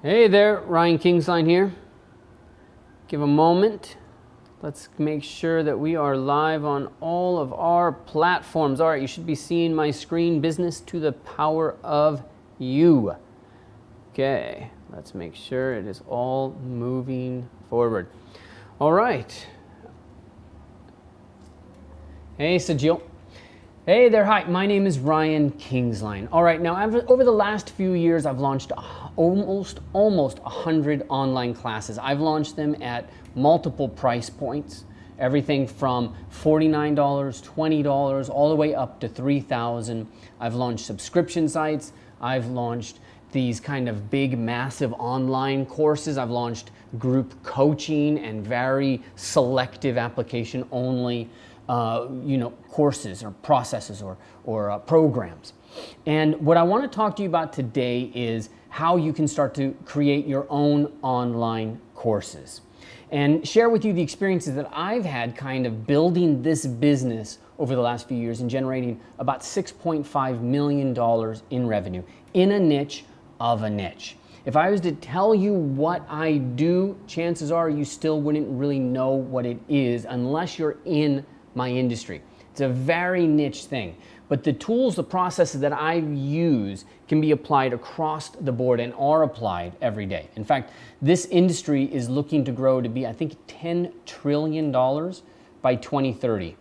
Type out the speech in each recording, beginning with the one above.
Hey there, Ryan Kingsline here. Give a moment. Let's make sure that we are live on all of our platforms. All right, you should be seeing my screen, Business to the Power of You. Okay, let's make sure it is all moving forward. All right. Hey, Sajil. Hey there, hi, my name is Ryan Kingsline. All right, now over the last few years, I've launched almost 100 online classes. I've launched them at multiple price points, everything from $49, $20, all the way up to $3,000. I've launched subscription sites. I've launched these kind of big, massive online courses. I've launched group coaching and very selective application only courses or processes or programs. And what I want to talk to you about today is how you can start to create your own online courses and share with you the experiences that I've had kind of building this business over the last few years and generating about $6.5 million in revenue in a niche of a niche. If I was to tell you what I do, chances are you still wouldn't really know what it is unless you're in my industry. It's a very niche thing, but the tools, the processes that I use can be applied across the board and are applied every day. In fact, this industry is looking to grow to be, I think, $10 trillion by 2030.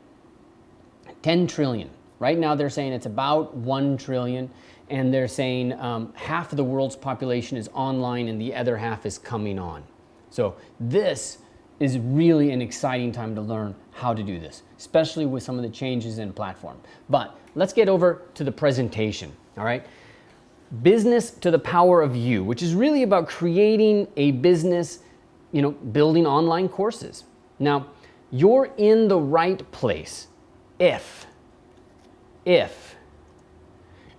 10 trillion. Right now they're saying it's about 1 trillion, and they're saying half of the world's population is online and the other half is coming on. So this is really an exciting time to learn how to do this, especially with some of the changes in platform. But let's get over to the presentation, all right? Business to the Power of You, which is really about creating a business, building online courses. Now, you're in the right place if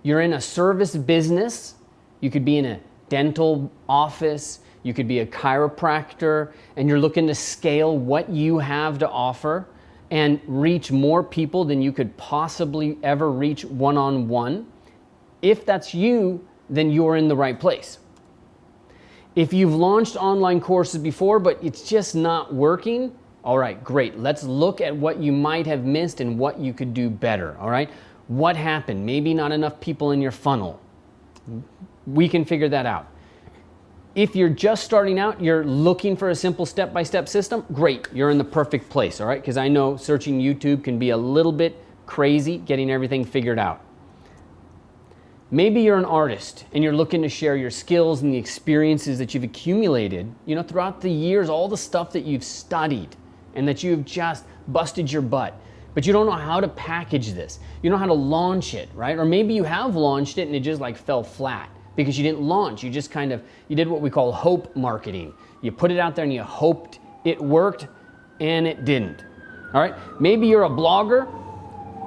you're in a service business. You could be in a dental office, you could be a chiropractor, and you're looking to scale what you have to offer and reach more people than you could possibly ever reach one-on-one. If that's you, then you're in the right place. If you've launched online courses before, but it's just not working, all right, great. Let's look at what you might have missed and what you could do better, all right? What happened? Maybe not enough people in your funnel. We can figure that out. If you're just starting out, you're looking for a simple step-by-step system, great, you're in the perfect place, all right? Because I know searching YouTube can be a little bit crazy getting everything figured out. Maybe you're an artist and you're looking to share your skills and the experiences that you've accumulated, throughout the years, all the stuff that you've studied and that you've just busted your butt. But you don't know how to package this. You don't know how to launch it, right? Or maybe you have launched it and it just fell flat because you didn't launch. You just you did what we call hope marketing. You put it out there and you hoped it worked and it didn't. All right? Maybe you're a blogger,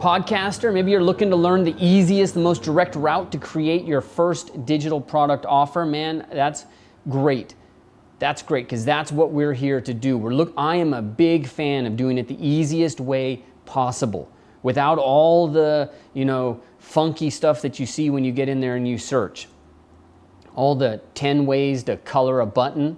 podcaster. Maybe you're looking to learn the easiest, the most direct route to create your first digital product offer. Man, that's great. That's great because that's what we're here to do. I am a big fan of doing it the easiest way possible without all the, funky stuff that you see when you get in there and you search. All the 10 ways to color a button,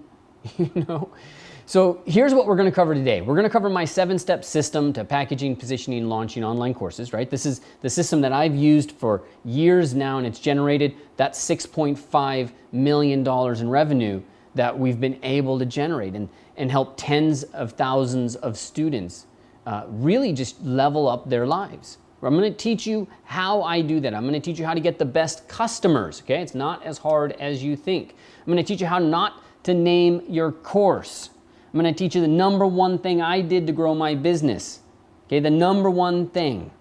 So here's what we're going to cover today. We're going to cover my 7-step system to packaging, positioning, launching online courses, right? This is the system that I've used for years now, and it's generated that $6.5 million in revenue that we've been able to generate and help tens of thousands of students really just level up their lives. I'm going to teach you how I do that. I'm going to teach you how to get the best customers, okay? It's not as hard as you think. I'm going to teach you how not to name your course. I'm going to teach you the number one thing I did to grow my business, okay? The number one thing.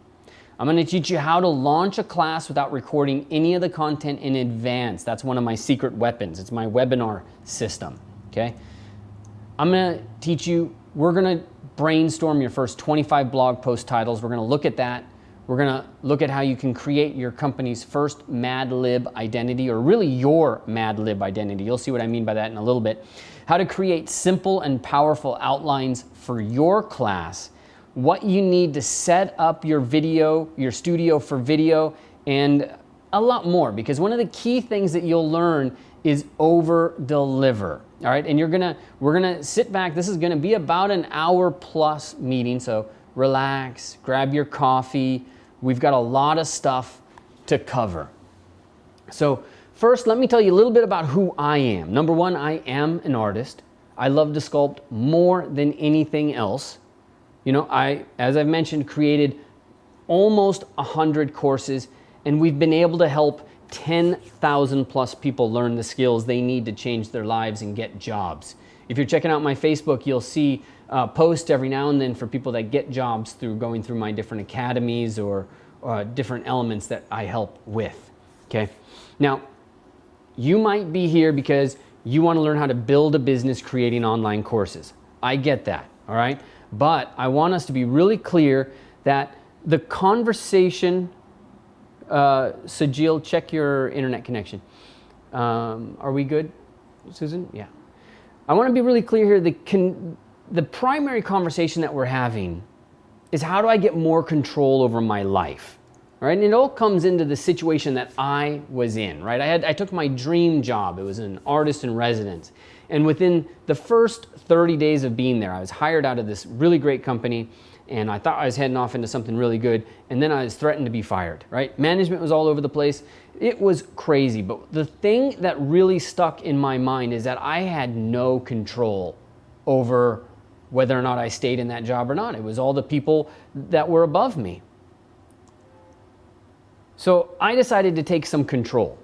I'm going to teach you how to launch a class without recording any of the content in advance. That's one of my secret weapons. It's my webinar system, okay? I'm going to teach you, we're going to brainstorm your first 25 blog post titles. We're going to look at that. We're going to look at how you can create your company's first Mad Lib identity, or really your Mad Lib identity. You'll see what I mean by that in a little bit. How to create simple and powerful outlines for your class, what you need to set up your video, your studio for video, and a lot more. Because one of the key things that you'll learn is over deliver. All right, and we're gonna sit back. This is gonna be about an hour plus meeting, so relax, grab your coffee. We've got a lot of stuff to cover. So first, let me tell you a little bit about who I am. Number one, I am an artist. I love to sculpt more than anything else. You know, as I've mentioned, created almost 100 courses, and we've been able to help 10,000 plus people learn the skills they need to change their lives and get jobs. If you're checking out my Facebook, you'll see posts every now and then for people that get jobs through going through my different academies or different elements that I help with, okay? Now, you might be here because you want to learn how to build a business creating online courses. I get that, all right? But I want us to be really clear that the conversation, Sajil, check your internet connection. Are we good, Susan? Yeah. I want to be really clear here. The primary conversation that we're having is how do I get more control over my life, right? And it all comes into the situation that I was in, right? I took my dream job. It was an artist in residence. And within the first 30 days of being there, I was hired out of this really great company, and I thought I was heading off into something really good, and then I was threatened to be fired, right? Management was all over the place. It was crazy, but the thing that really stuck in my mind is that I had no control over whether or not I stayed in that job or not. It was all the people that were above me. So I decided to take some control.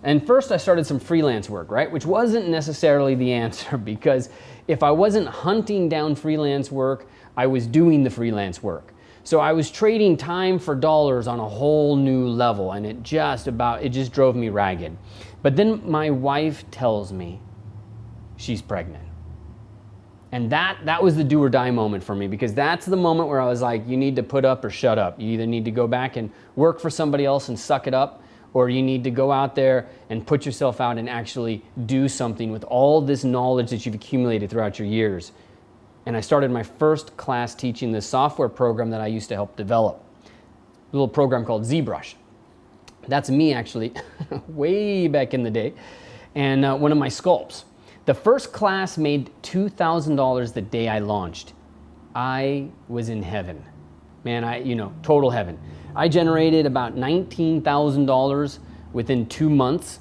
And first I started some freelance work, right? Which wasn't necessarily the answer, because if I wasn't hunting down freelance work, I was doing the freelance work. So I was trading time for dollars on a whole new level, and it just drove me ragged. But then my wife tells me she's pregnant. And that was the do or die moment for me, because that's the moment where I was like, you need to put up or shut up. You either need to go back and work for somebody else and suck it up, or you need to go out there and put yourself out and actually do something with all this knowledge that you've accumulated throughout your years. And I started my first class teaching this software program that I used to help develop, a little program called ZBrush. That's me actually, way back in the day, and one of my sculpts. The first class made $2,000 the day I launched. I was in heaven. Man, total heaven. I generated about $19,000 within 2 months,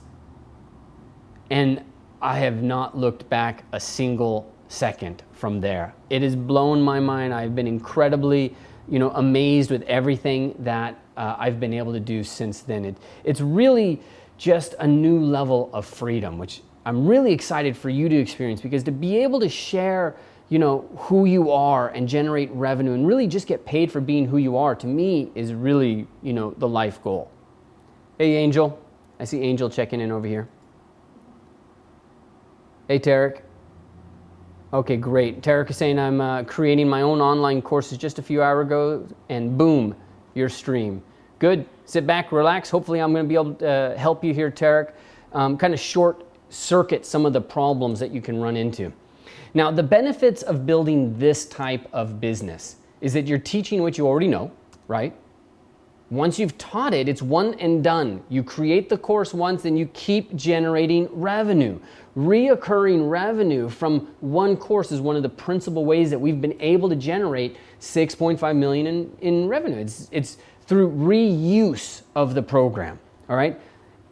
and I have not looked back a single second from there. It has blown my mind. I've been incredibly, amazed with everything that I've been able to do since then. It's really just a new level of freedom, which I'm really excited for you to experience, because to be able to share, who you are and generate revenue and really just get paid for being who you are, to me is really, the life goal. Hey, Angel. I see Angel checking in over here. Hey, Tarek. Okay, great. Tarek is saying I'm creating my own online courses just a few hours ago, and boom, your stream. Good. Sit back, relax. Hopefully I'm going to be able to help you here, Tarek. Kind of short circuit some of the problems that you can run into. Now, the benefits of building this type of business is that you're teaching what you already know, right? Once you've taught it, it's one and done. You create the course once and you keep generating revenue. Reoccurring revenue from one course is one of the principal ways that we've been able to generate $6.5 million in revenue. It's through reuse of the program, all right?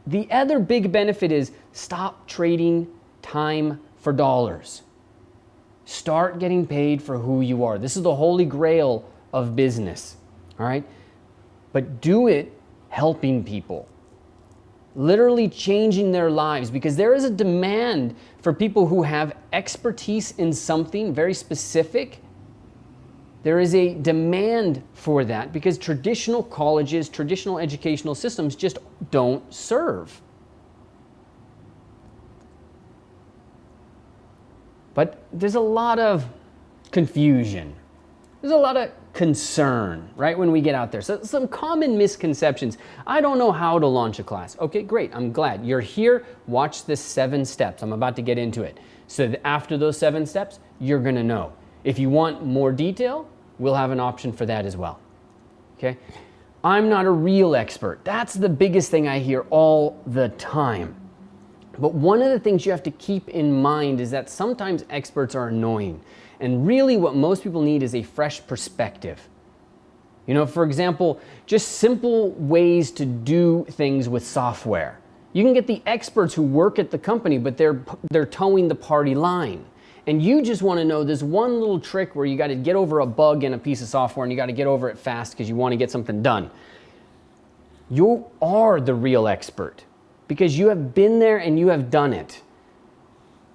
The other big benefit is stop trading time for dollars. Start getting paid for who you are. This is the holy grail of business, all right? But do it helping people, literally changing their lives, because there is a demand for people who have expertise in something very specific. There is a demand for that because traditional colleges, traditional educational systems just don't serve. But there's a lot of confusion. There's a lot of concern, right, when we get out there. So some common misconceptions. I don't know how to launch a class. Okay, great. I'm glad. You're here. Watch the 7 steps. I'm about to get into it. So that after those 7 steps, you're going to know. If you want more detail, we'll have an option for that as well. Okay? I'm not a real expert. That's the biggest thing I hear all the time. But one of the things you have to keep in mind is that sometimes experts are annoying. And really what most people need is a fresh perspective. You know, for example, just simple ways to do things with software. You can get the experts who work at the company, but they're towing the party line. And you just want to know this one little trick where you got to get over a bug in a piece of software and you got to get over it fast because you want to get something done. You are the real expert because you have been there and you have done it.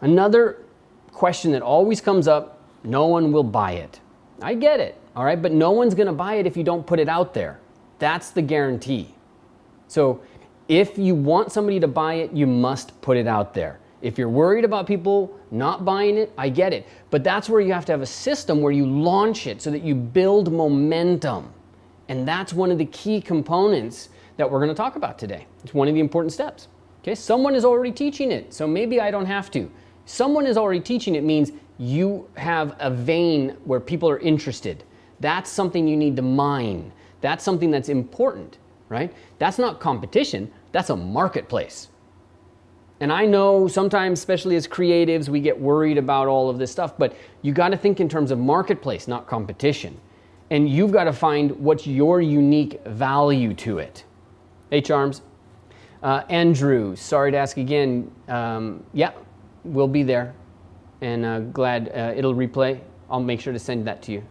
Another question that always comes up, no one will buy it. I get it, all right, but no one's going to buy it if you don't put it out there. That's the guarantee. So if you want somebody to buy it, you must put it out there. If you're worried about people not buying it, I get it. But that's where you have to have a system where you launch it so that you build momentum. And that's one of the key components that we're going to talk about today. It's one of the important steps. Okay, someone is already teaching it, so maybe I don't have to. Someone is already teaching it means you have a vein where people are interested. That's something you need to mine. That's something that's important, right? That's not competition, that's a marketplace. And I know sometimes, especially as creatives, we get worried about all of this stuff, but you got to think in terms of marketplace, not competition. And you've got to find what's your unique value to it. Hey, Charms. Andrew, sorry to ask again. Yeah, we'll be there. And glad it'll replay. I'll make sure to send that to you.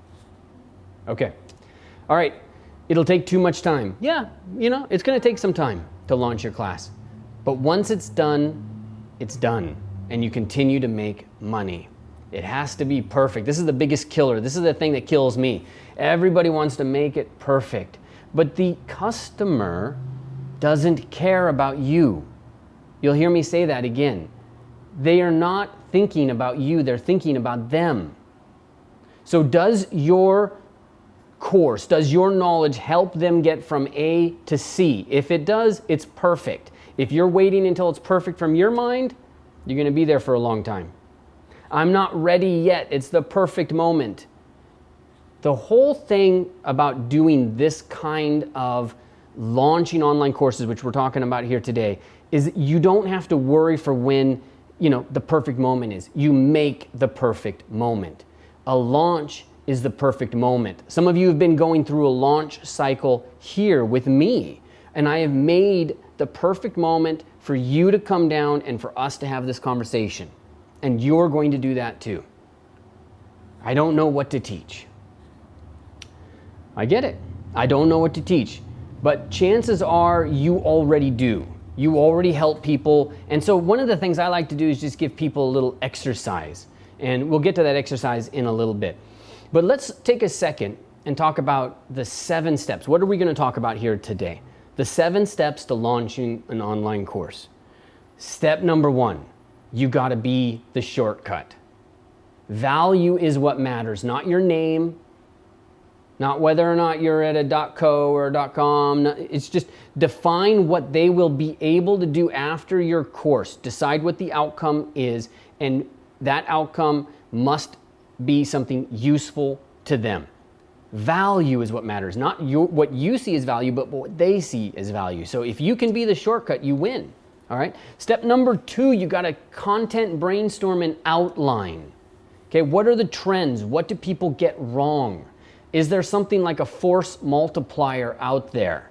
Okay. All right. It'll take too much time. Yeah, you know, it's going to take some time to launch your class. But once it's done, and you continue to make money. It has to be perfect. This is the biggest killer. This is the thing that kills me. Everybody wants to make it perfect, but the customer doesn't care about you. You'll hear me say that again. They are not thinking about you, they're thinking about them. So does your course, does your knowledge help them get from A to C? If it does, it's perfect. If you're waiting until it's perfect from your mind, you're going to be there for a long time. I'm not ready yet. It's the perfect moment. The whole thing about doing this kind of launching online courses, which we're talking about here today, is you don't have to worry for when, you know, the perfect moment is. You make the perfect moment. A launch is the perfect moment. Some of you have been going through a launch cycle here with me, and I have made the perfect moment for you to come down and for us to have this conversation. And you're going to do that too. I don't know what to teach. I get it. I don't know what to teach. But chances are you already do. You already help people. And so one of the things I like to do is just give people a little exercise. And we'll get to that exercise in a little bit. But let's take a second and talk about the 7 steps. What are we going to talk about here today? The 7 steps to launching an online course. Step number 1, you got to be the shortcut. Value is what matters, not your name, not whether or not you're at a .co or a .com. It's just define what they will be able to do after your course. Decide what the outcome is, and that outcome must be something useful to them. Value is what matters, not what you see as value, but what they see as value. So if you can be the shortcut, you win. All right. Step number 2, you got to content brainstorm and outline. Okay, what are the trends? What do people get wrong? Is there something like a force multiplier out there?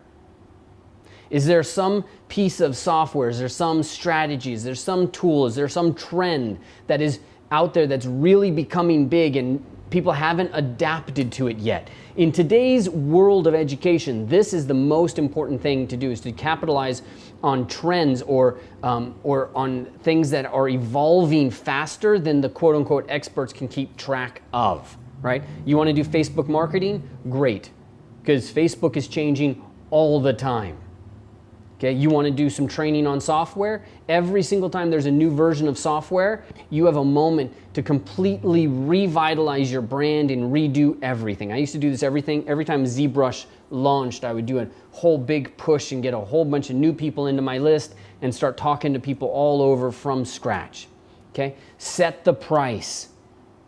Is there some piece of software? Is there some strategy? Is there some tool? Is there some trend that is out there that's really becoming big and people haven't adapted to it yet? In today's world of education, this is the most important thing to do, is to capitalize on trends or on things that are evolving faster than the quote-unquote experts can keep track of, right? You want to do Facebook marketing? Great, because Facebook is changing all the time. Okay, you want to do some training on software? Every single time there's a new version of software, you have a moment to completely revitalize your brand and redo everything. I used to do this every time ZBrush launched, I would do a whole big push and get a whole bunch of new people into my list and start talking to people all over from scratch. Okay, set the price.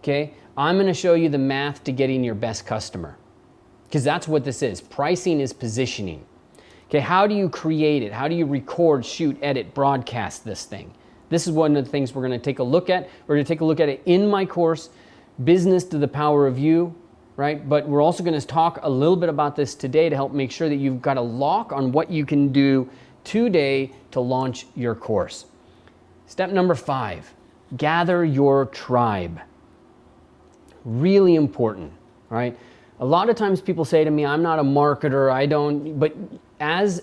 Okay, I'm going to show you the math to getting your best customer, because that's what this is. Pricing is positioning. Okay, how do you create it? How do you record, shoot, edit, broadcast this thing? This is one of the things we're going to take a look at. We're going to take a look at it in my course, Business to the Power of You, right? But we're also going to talk a little bit about this today to help make sure that you've got a lock on what you can do today to launch your course. Step number 5, gather your tribe. Really important, right? A lot of times people say to me, I'm not a marketer, but as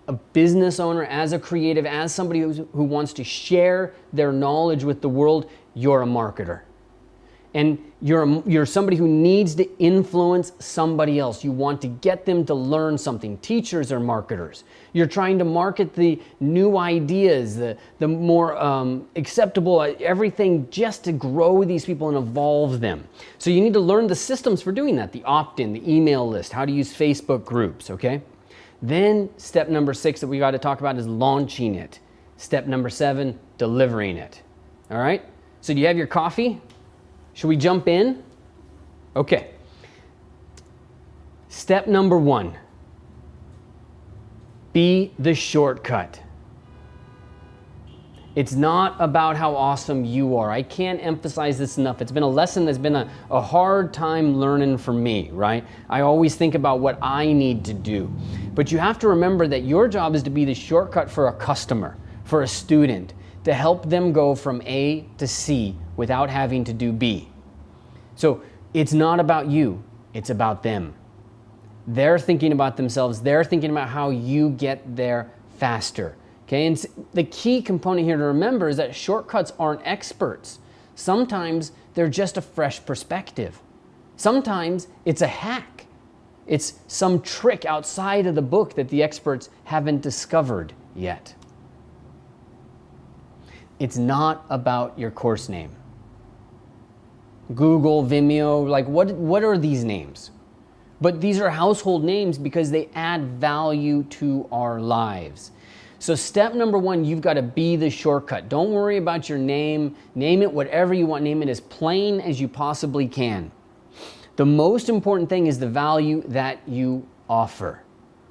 a business owner, as a creative, as somebody who wants to share their knowledge with the world, you're a marketer. And you're somebody who needs to influence somebody else. You want to get them to learn something. Teachers are marketers. You're trying to market the new ideas, the more acceptable, everything just to grow these people and evolve them. So you need to learn the systems for doing that, the opt-in, the email list, how to use Facebook groups, okay? Then step number 6 that we got to talk about is launching it. Step number 7, delivering it. All right? So do you have your coffee? Should we jump in? Okay. Step number 1, be the shortcut. It's not about how awesome you are. I can't emphasize this enough. It's been a lesson that's been a hard time learning for me, right? I always think about what I need to do. But you have to remember that your job is to be the shortcut for a customer, for a student, to help them go from A to C without having to do B. So it's not about you, it's about them. They're thinking about themselves. They're thinking about how you get there faster. Okay, and the key component here to remember is that shortcuts aren't experts. Sometimes they're just a fresh perspective. Sometimes it's a hack. It's some trick outside of the book that the experts haven't discovered yet. It's not about your course name. Google, Vimeo, like what are these names? But these are household names because they add value to our lives. So step number 1, you've got to be the shortcut. Don't worry about your name. Name it whatever you want. Name it as plain as you possibly can. The most important thing is the value that you offer.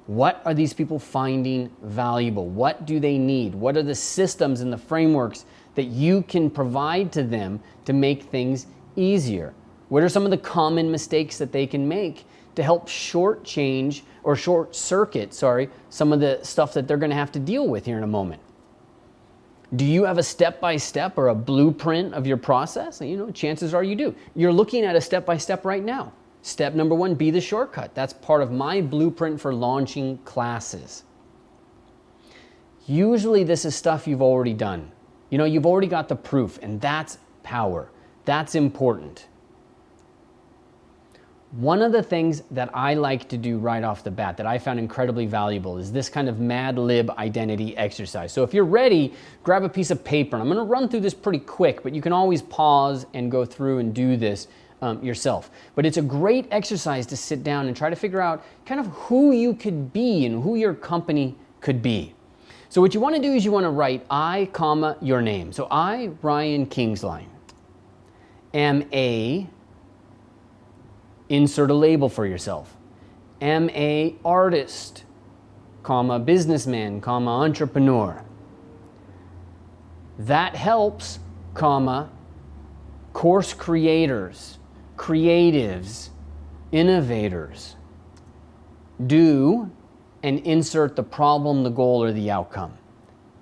What are these people finding valuable? What do they need? What are the systems and the frameworks that you can provide to them to make things easier? What are some of the common mistakes that they can make to help short circuit some of the stuff that they're going to have to deal with here in a moment? Do you have a step-by-step or a blueprint of your process? Chances are you do. You're looking at a step-by-step right now. Step number 1, be the shortcut. That's part of my blueprint for launching classes. Usually this is stuff you've already done. You've already got the proof, and that's power. That's important. One of the things that I like to do right off the bat that I found incredibly valuable is this kind of Mad Lib identity exercise. So if you're ready, grab a piece of paper. I'm going to run through this pretty quick, but you can always pause and go through and do this yourself. But it's a great exercise to sit down and try to figure out kind of who you could be and who your company could be. So what you want to do is you want to write I, your name. So I, Ryan Kingsline, am a, insert a label for yourself, am a artist, businessman, entrepreneur. That helps, course creators, creatives, innovators do and insert the problem, the goal, or the outcome.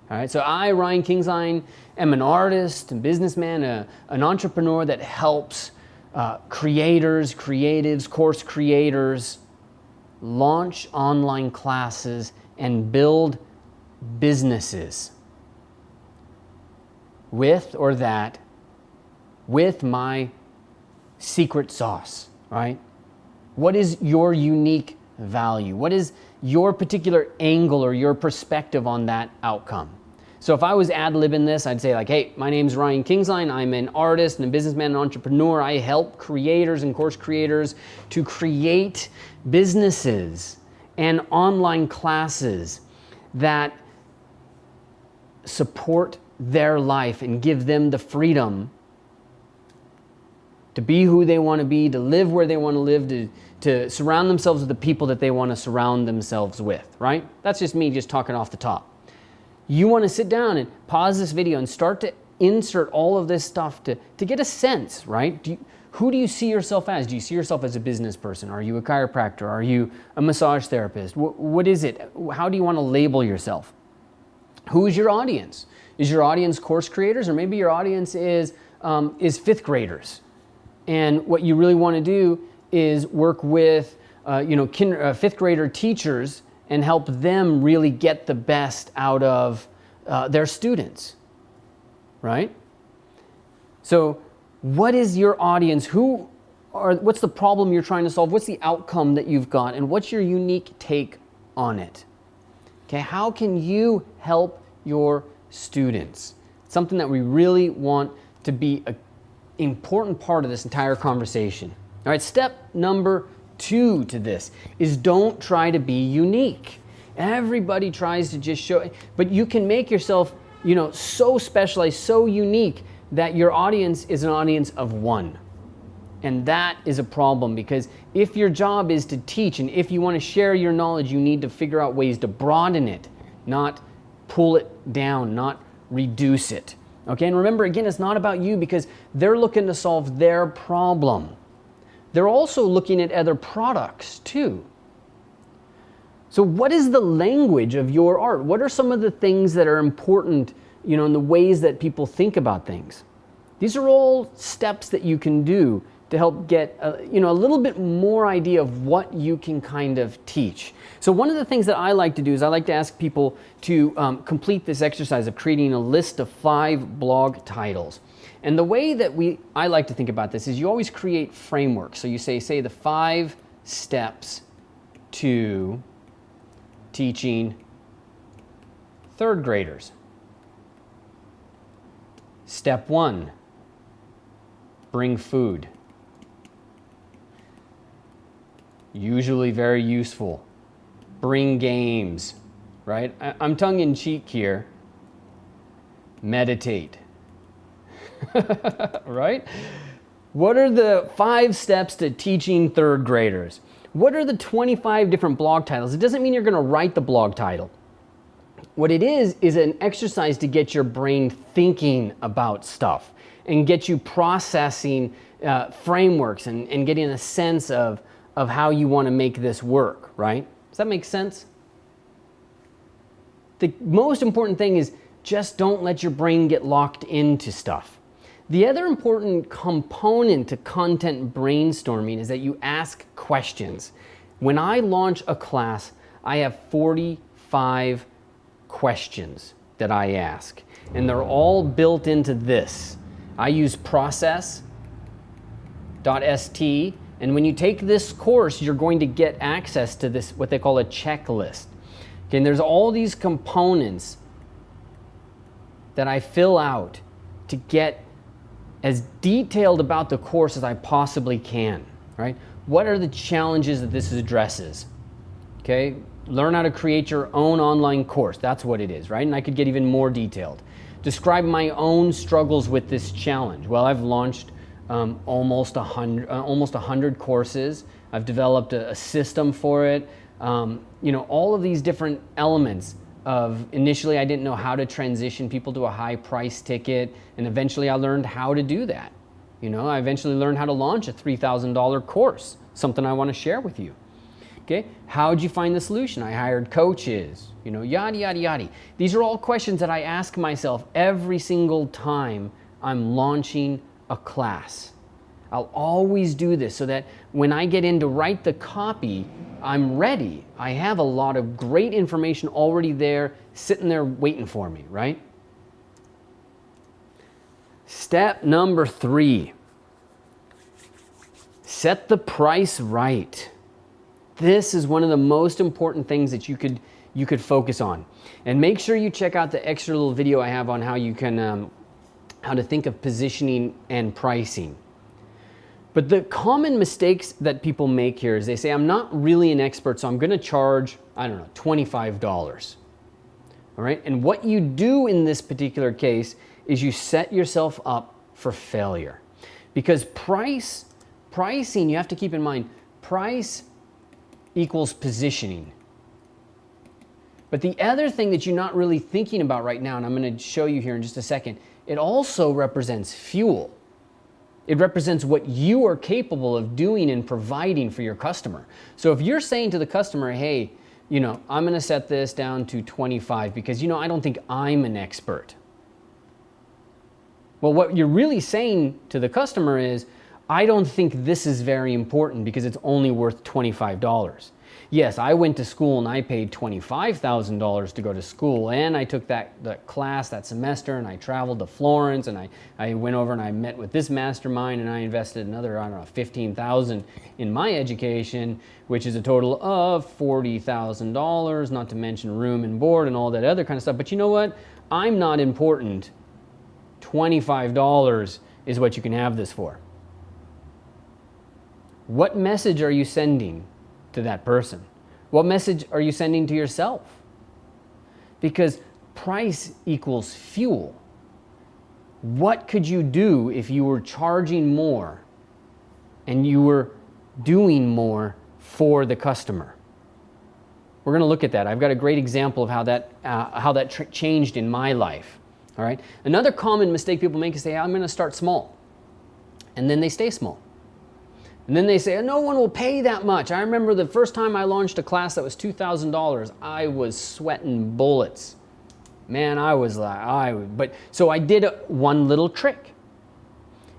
All right, so I, Ryan Kingsline, am an artist, a businessman, an entrepreneur that helps creators, creatives, course creators launch online classes and build businesses with my secret sauce, right? What is your unique value? What is your particular angle or your perspective on that outcome? So if I was ad-libbing this, I'd say like, hey, my name's Ryan Kingsline. I'm an artist and a businessman and entrepreneur. I help creators and course creators to create businesses and online classes that support their life and give them the freedom to be who they want to be, to live where they want to live, to surround themselves with the people that they want to surround themselves with, right? That's just me just talking off the top. you want to sit down and pause this video and start to insert all of this stuff to get a sense, right? Who do you see yourself as? Do you see yourself as a business person? Are you a chiropractor? Are you a massage therapist? What is it? How do you want to label yourself? Who is your audience? Is your audience course creators, or maybe your audience is fifth graders? And what you really want to do is work with fifth grader teachers and help them really get the best out of their students, right? So what is your audience? What's the problem you're trying to solve? What's the outcome that you've got? And what's your unique take on it? Okay, how can you help your students? It's something that we really want to be an important part of this entire conversation. All right, step number 2 to this is don't try to be unique. Everybody tries to just show, but you can make yourself, so specialized, so unique that your audience is an audience of one. And that is a problem, because if your job is to teach and if you want to share your knowledge, you need to figure out ways to broaden it, not pull it down, not reduce it. Okay, and remember, again, it's not about you, because they're looking to solve their problem. They're also looking at other products too. So what is the language of your art? What are some of the things that are important, in the ways that people think about things? These are all steps that you can do to help get a little bit more idea of what you can kind of teach. So one of the things that I like to do is I like to ask people to complete this exercise of creating a list of 5 blog titles. And the way that I like to think about this is you always create frameworks. So you say the 5 steps to teaching third graders. Step 1, bring food. Usually very useful. Bring games, right? I'm tongue-in-cheek here. Meditate. Right? What are the 5 steps to teaching third graders? What are the 25 different blog titles? It doesn't mean you're going to write the blog title. What it is an exercise to get your brain thinking about stuff and get you processing frameworks and getting a sense of how you want to make this work, right? Does that make sense? The most important thing is just don't let your brain get locked into stuff. The other important component to content brainstorming is that you ask questions. When I launch a class, I have 45 questions that I ask, and they're all built into this. I use process.st, and when you take this course, you're going to get access to this, what they call a checklist. Okay, and there's all these components that I fill out to get as detailed about the course as I possibly can, right? What are the challenges that this addresses? Okay, learn how to create your own online course. That's what it is, right? And I could get even more detailed. Describe my own struggles with this challenge. Well, I've launched almost 100 courses. I've developed a system for it. All of these different elements of initially I didn't know how to transition people to a high price ticket, and eventually I learned how to do that. I eventually learned how to launch a $3,000 course, something I want to share with you. Okay, how'd you find the solution? I hired coaches, yada, yada, yada. These are all questions that I ask myself every single time I'm launching a class. I'll always do this so that when I get in to write the copy, I'm ready. I have a lot of great information already there, sitting there waiting for me, right? Step number 3, set the price right. This is one of the most important things that you could focus on. And make sure you check out the extra little video I have on how you can, how to think of positioning and pricing. But the common mistakes that people make here is they say, I'm not really an expert, so I'm going to charge, $25. All right? And what you do in this particular case is you set yourself up for failure. Because pricing, you have to keep in mind, price equals positioning. But the other thing that you're not really thinking about right now, and I'm going to show you here in just a second, it also represents fuel. It represents what you are capable of doing and providing for your customer. So if you're saying to the customer, hey, I'm going to set this down to 25 because, I don't think I'm an expert. Well, what you're really saying to the customer is, I don't think this is very important because it's only worth $25. Yes, I went to school and I paid $25,000 to go to school, and I took that class that semester, and I traveled to Florence, and I went over and I met with this mastermind, and I invested another, $15,000 in my education, which is a total of $40,000, not to mention room and board and all that other kind of stuff. But you know what? I'm not important. $25 is what you can have this for. What message are you sending to that person? What message are you sending to yourself? Because price equals fuel. What could you do if you were charging more and you were doing more for the customer? We're going to look at that. I've got a great example of how that changed in my life. All right. Another common mistake people make is say, I'm going to start small. And then they stay small. And then they say, no one will pay that much. I remember the first time I launched a class that was $2,000, I was sweating bullets. Man, so I did one little trick.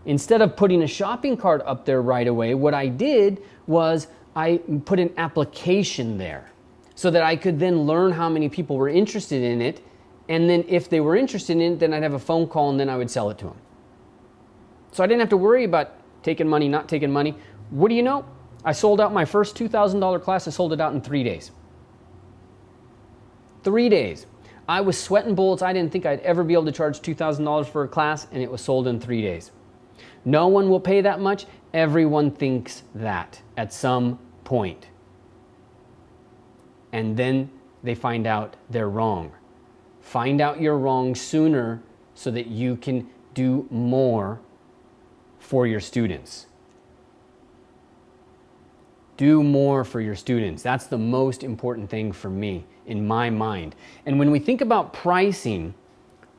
Instead of putting a shopping cart up there right away, what I did was I put an application there so that I could then learn how many people were interested in it. And then if they were interested in it, then I'd have a phone call and then I would sell it to them. So I didn't have to worry about taking money, not taking money. What do you know? I sold out my first $2,000 class. I sold it out in 3 days. 3 days. I was sweating bullets. I didn't think I'd ever be able to charge $2,000 for a class, and it was sold in 3 days. No one will pay that much. Everyone thinks that at some point. And then they find out they're wrong. Find out you're wrong sooner so that you can do more for your students. Do more for your students. That's the most important thing for me in my mind. And when we think about pricing,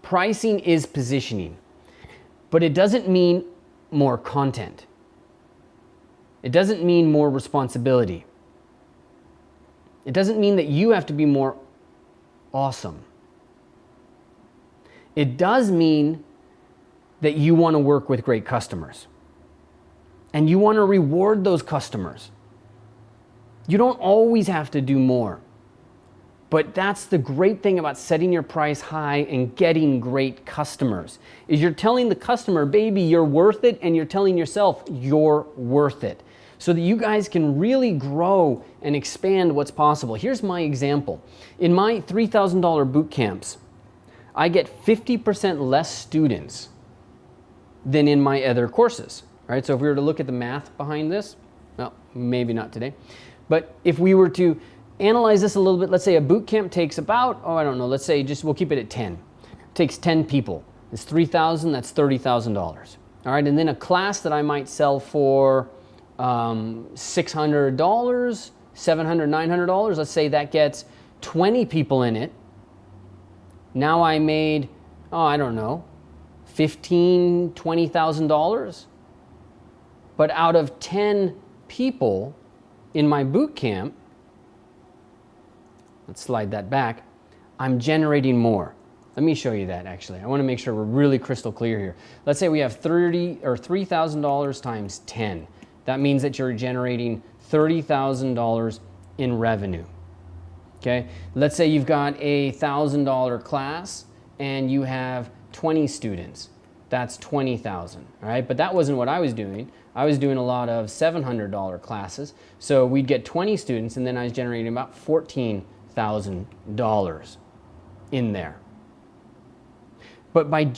pricing is positioning, but it doesn't mean more content. It doesn't mean more responsibility. It doesn't mean that you have to be more awesome. It does mean that you want to work with great customers. And you want to reward those customers. You don't always have to do more. But that's the great thing about setting your price high and getting great customers, is you're telling the customer, baby, you're worth it, and you're telling yourself you're worth it, so that you guys can really grow and expand what's possible. Here's my example. In my $3,000 boot camps, I get 50% less students than in my other courses. All right, so if we were to look at the math behind this, well, maybe not today, but if we were to analyze this a little bit, let's say a boot camp takes about, let's say we'll keep it at 10. It takes 10 people. It's 3,000, that's $30,000. All right, and then a class that I might sell for $600, $700, $900, let's say that gets 20 people in it. Now I made, $15,000, $20,000. But out of 10 people in my boot camp, let's slide that back, I'm generating more. Let me show you that actually. I want to make sure we're really crystal clear here. Let's say we have $3,000 times 10. That means that you're generating $30,000 in revenue. Okay, let's say you've got a $1,000 class and you have 20 students. That's $20,000. All right, but that wasn't what I was doing. I was doing a lot of $700 classes. So we'd get 20 students, and then I was generating about $14,000 in there. But by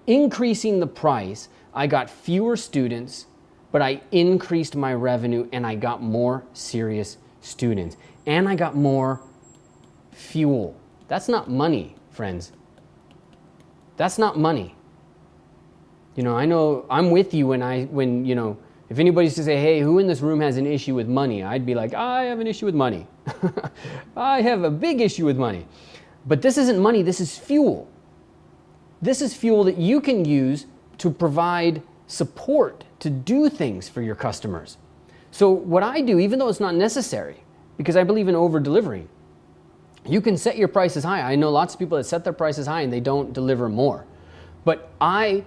increasing the price, I got fewer students, but I increased my revenue and I got more serious students. And I got more fuel. That's not money, friends. That's not money. I know I'm with you if If anybody's to say, hey, who in this room has an issue with money? I'd be like, I have an issue with money. I have a big issue with money. But this isn't money, this is fuel. This is fuel that you can use to provide support, to do things for your customers. So what I do, even though it's not necessary, because I believe in over-delivering, you can set your prices high. I know lots of people that set their prices high and they don't deliver more. But I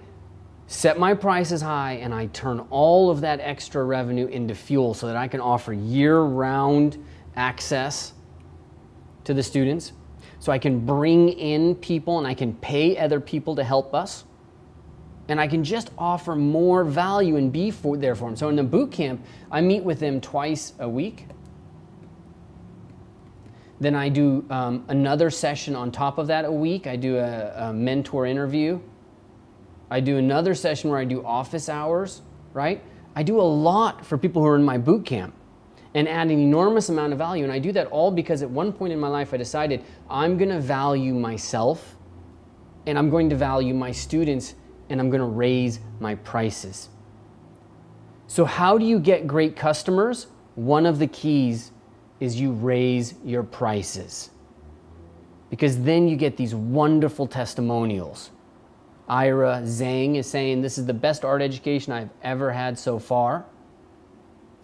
set my prices high and I turn all of that extra revenue into fuel so that I can offer year-round access to the students. So I can bring in people and I can pay other people to help us. And I can just offer more value and be there for them. So in the boot camp, I meet with them twice a week. Then I do another session on top of that a week. I do a mentor interview. I do another session where I do office hours, right? I do a lot for people who are in my boot camp and add an enormous amount of value. And I do that all because at one point in my life I decided I'm going to value myself and I'm going to value my students and I'm going to raise my prices. So how do you get great customers? One of the keys is you raise your prices, because then you get these wonderful testimonials. Ira Zhang is saying, this is the best art education I've ever had so far.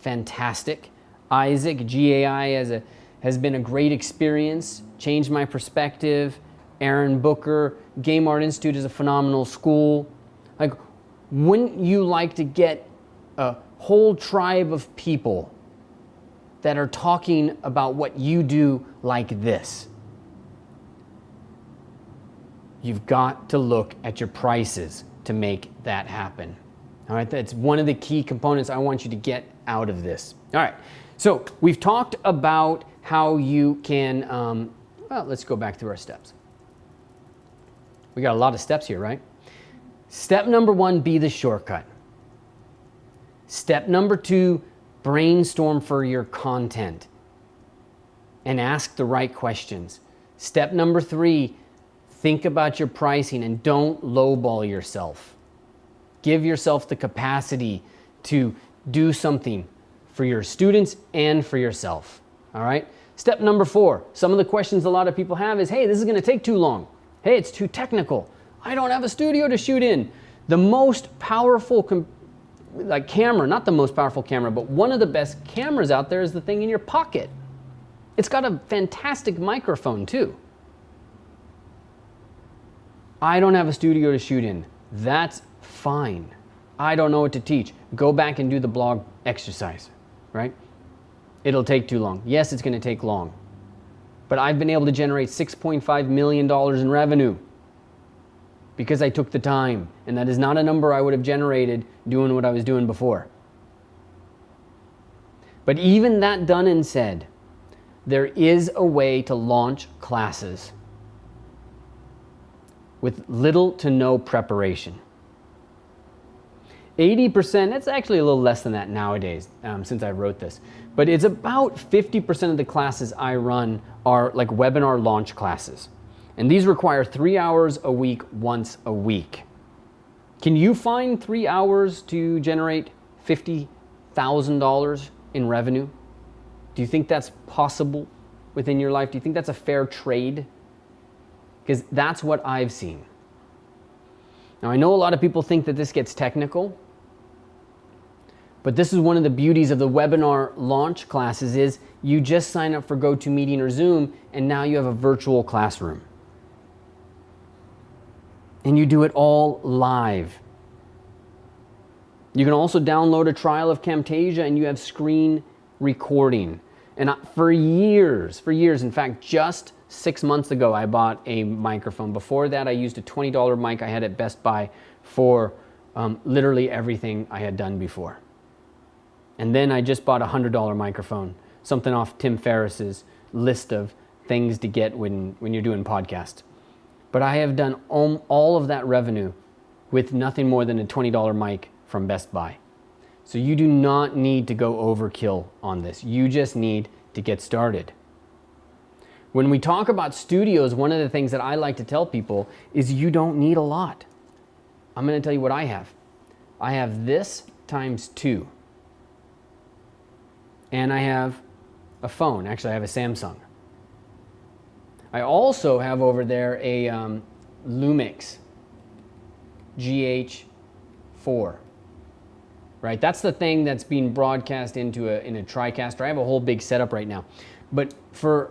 Fantastic. Isaac, GAI has been a great experience, changed my perspective. Aaron Booker, Game Art Institute is a phenomenal school. Like, wouldn't you like to get a whole tribe of people that are talking about what you do like this? You've got to look at your prices to make that happen. All right, that's one of the key components I want you to get out of this. All right, so we've talked about how you can, well, let's go back through our steps. We got a lot of steps here, right? Step number 1, be the shortcut. Step number 2, brainstorm for your content and ask the right questions. Step number 3, think about your pricing and don't lowball yourself. Give yourself the capacity to do something for your students and for yourself. All right? Step number 4, some of the questions a lot of people have is, hey, this is going to take too long. Hey, it's too technical. I don't have a studio to shoot in. The most powerful camera, not the most powerful camera, but one of the best cameras out there is the thing in your pocket. It's got a fantastic microphone too. I don't have a studio to shoot in. That's fine. I don't know what to teach. Go back and do the blog exercise, right? It'll take too long. Yes, it's going to take long. But I've been able to generate $6.5 million in revenue because I took the time. And that is not a number I would have generated doing what I was doing before. But even that done and said, there is a way to launch classes with little to no preparation. 80%, it's actually a little less than that nowadays since I wrote this, but it's about 50% of the classes I run are like webinar launch classes. And these require 3 hours a week, once a week. Can you find 3 hours to generate $50,000 in revenue? Do you think that's possible within your life? Do you think that's a fair trade? Because that's what I've seen. Now, I know a lot of people think that this gets technical, but this is one of the beauties of the webinar launch classes is you just sign up for GoToMeeting or Zoom, and now you have a virtual classroom. And you do it all live. You can also download a trial of Camtasia and you have screen recording. And for years, in fact, just 6 months ago, I bought a microphone. Before that, I used a $20 mic I had at Best Buy for literally everything I had done before. And then I just bought a $100 microphone, something off Tim Ferriss's list of things to get when you're doing podcasts. But I have done all of that revenue with nothing more than a $20 mic from Best Buy. So you do not need to go overkill on this. You just need to get started. When we talk about studios, one of the things that I like to tell people is you don't need a lot. I'm going to tell you what I have. I have this times 2. and I have a phone. Actually, I have a Samsung. I also have over there a Lumix GH4. Right, that's the thing that's being broadcast into in a TriCaster. I have a whole big setup right now, but for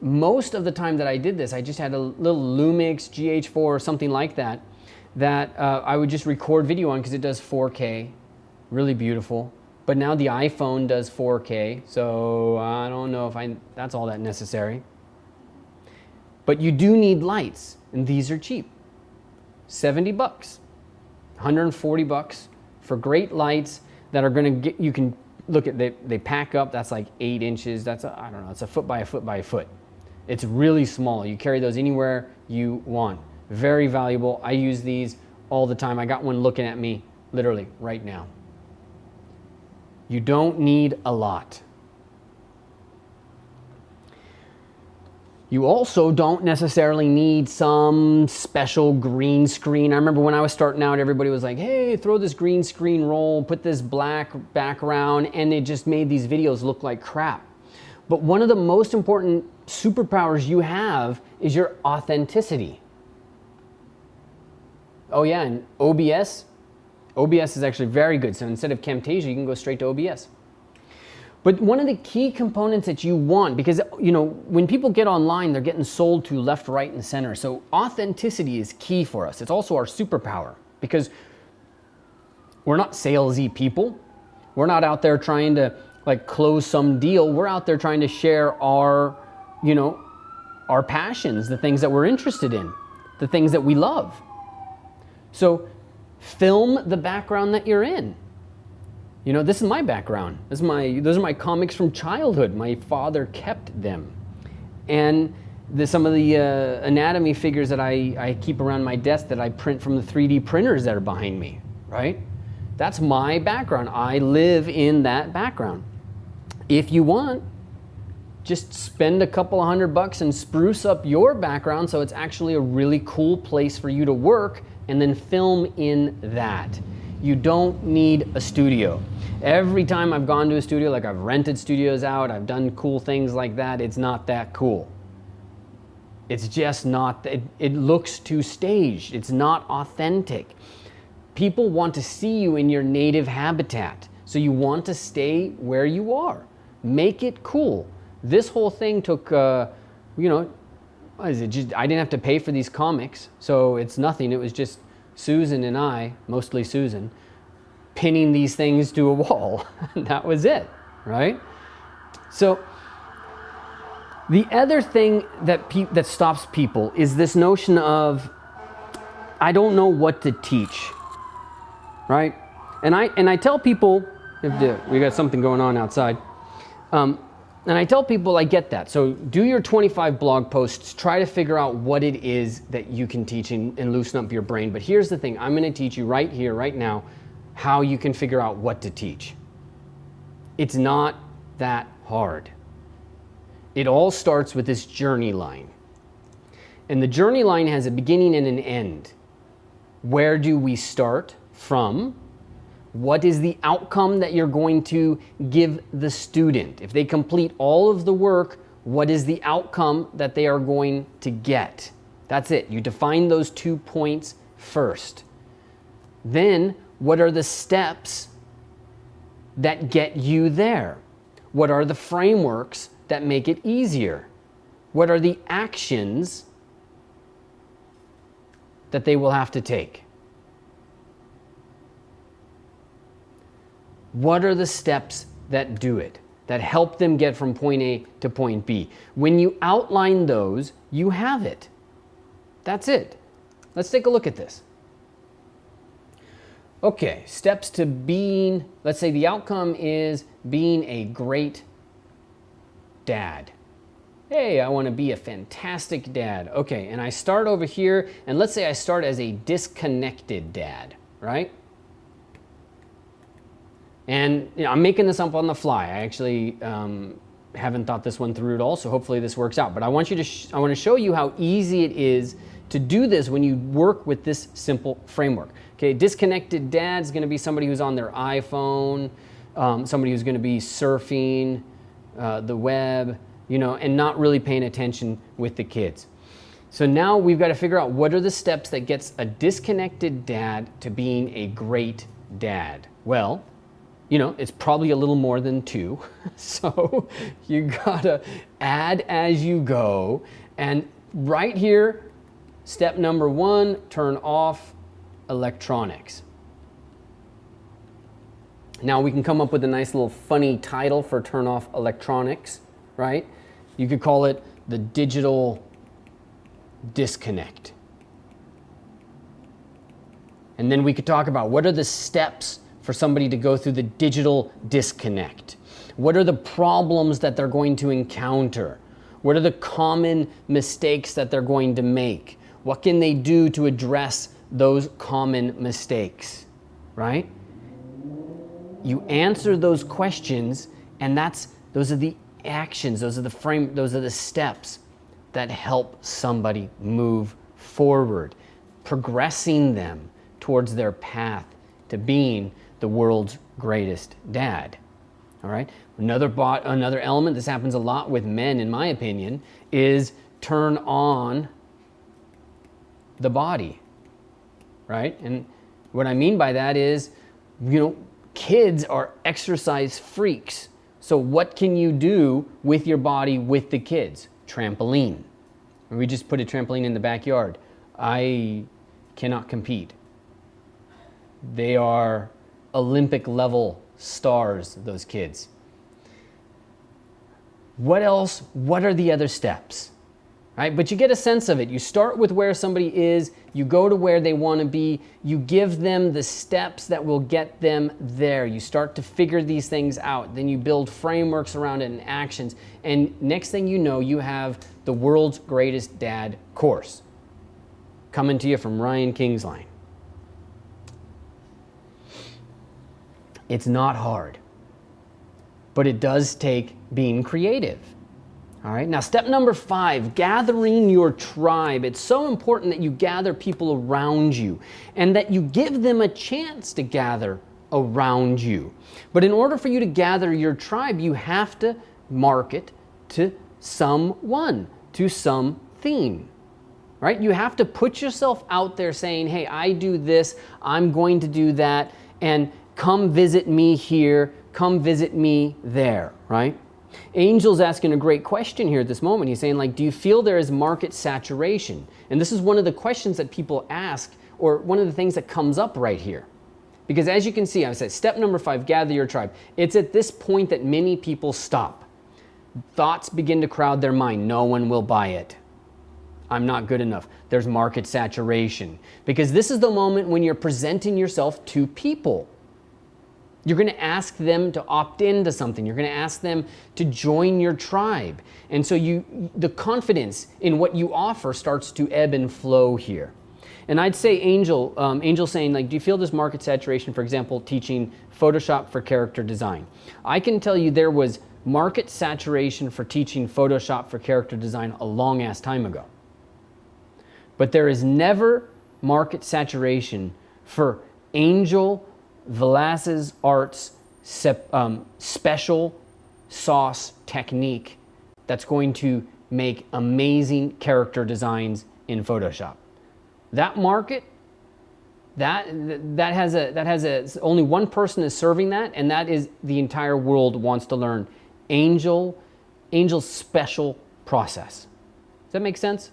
most of the time that I did this, I just had a little Lumix GH4 or something like that I would just record video on because it does 4K, really beautiful. But now the iPhone does 4K, so I don't know if that's all that necessary. But you do need lights, and these are cheap. 70 bucks, 140 bucks for great lights that are gonna get, you can look at, they pack up, that's like 8 inches, that's, I don't know, it's a foot by a foot by a foot. It's really small. You carry those anywhere you want. Very valuable. I use these all the time. I got one looking at me literally right now. You don't need a lot. You also don't necessarily need some special green screen. I remember when I was starting out, everybody was like, hey, throw this green screen roll, put this black background, and it just made these videos look like crap. But one of the most important superpowers you have is your authenticity. Oh yeah, and OBS is actually very good. So instead of Camtasia, you can go straight to OBS. But one of the key components that you want, because you know, when people get online, they're getting sold to left, right, and center. So authenticity is key for us. It's also our superpower because we're not salesy people. We're not out there trying to like close some deal. We're out there trying to share our, you know, our passions, the things that we're interested in, the things that we love. So film the background that you're in. You know, this is my background. Those are my comics from childhood. My father kept them. And some of the anatomy figures that I keep around my desk that I print from the 3D printers that are behind me, right? That's my background. I live in that background. If you want, just spend a couple of $100 and spruce up your background so it's actually a really cool place for you to work, and then film in that. You don't need a studio. Every time I've gone to a studio, like I've rented studios out, I've done cool things like that, it's not that cool. It's just not, it looks too staged. It's not authentic. People want to see you in your native habitat. So you want to stay where you are. Make it cool. This whole thing took, you know, what is it? I didn't have to pay for these comics, so it's nothing. It was just Susan and I, mostly Susan, pinning these things to a wall. That was it, right? So the other thing that stops people is this notion of, I don't know what to teach, right? And I tell people, we got something going on outside. And I tell people I get that. So do your 25 blog posts, try to figure out what it is that you can teach and loosen up your brain. But here's the thing, I'm gonna teach you right here, right now, how you can figure out what to teach. It's not that hard. It all starts with this journey line. And the journey line has a beginning and an end. Where do we start from? What is the outcome that you're going to give the student? If they complete all of the work, what is the outcome that they are going to get? That's it. You define those 2 points first. Then, what are the steps that get you there? What are the frameworks that make it easier? What are the actions that they will have to take? What are the steps that do it, that help them get from point A to point B? When you outline those, you have it. That's it. Let's take a look at this. Okay, steps to being, let's say the outcome is being a great dad. Hey, I want to be a fantastic dad. Okay, and I start over here, and let's say I start as a disconnected dad, right? And you know, I'm making this up on the fly. I actually haven't thought this one through at all, so hopefully this works out. But I want you to I want to show you how easy it is to do this when you work with this simple framework. Okay, disconnected dad's going to be somebody who's on their iPhone, somebody who's going to be surfing the web, and not really paying attention with the kids. So now we've got to figure out what are the steps that gets a disconnected dad to being a great dad. Well, it's probably a little more than 2. So you gotta add as you go. And right here, step number 1, turn off electronics. Now we can come up with a nice little funny title for turn off electronics, right? You could call it the digital disconnect. And then we could talk about what are the steps for somebody to go through the digital disconnect. What are the problems that they're going to encounter? What are the common mistakes that they're going to make? What can they do to address those common mistakes, right? You answer those questions, and those are the actions, those are the steps that help somebody move forward, progressing them towards their path to being the world's greatest dad. All right. Another element, this happens a lot with men, in my opinion, is turn on the body, right? And what I mean by that is, kids are exercise freaks. So what can you do with your body with the kids? Trampoline. We just put a trampoline in the backyard. I cannot compete. They are Olympic level stars, those kids. What else? What are the other steps? Right? But you get a sense of it. You start with where somebody is, you go to where they want to be, you give them the steps that will get them there. You start to figure these things out. Then you build frameworks around it and actions. And next thing you know, you have the world's greatest dad course coming to you from Ryan Kingsline. It's not hard, but it does take being creative. All right, now step number 5, gathering your tribe. It's so important that you gather people around you and that you give them a chance to gather around you. But in order for you to gather your tribe, you have to market to someone, to something, right? You have to put yourself out there saying, hey, I do this, I'm going to do that, and come visit me here, come visit me there, right? Angel's asking a great question here at this moment. He's saying, do you feel there is market saturation? And this is one of the questions that people ask, or one of the things that comes up right here. Because as you can see, I said, step number 5, gather your tribe. It's at this point that many people stop. Thoughts begin to crowd their mind. No one will buy it. I'm not good enough. There's market saturation. Because this is the moment when you're presenting yourself to people. You're going to ask them to opt into something. You're going to ask them to join your tribe. And so the confidence in what you offer starts to ebb and flow here. And I'd say Angel's saying, do you feel this market saturation, for example, teaching Photoshop for character design? I can tell you there was market saturation for teaching Photoshop for character design a long ass time ago. But there is never market saturation for Angel Velasquez Art's special sauce technique that's going to make amazing character designs in Photoshop. That market, that has only one person is serving that, and that is the entire world wants to learn Angel's special process. Does that make sense?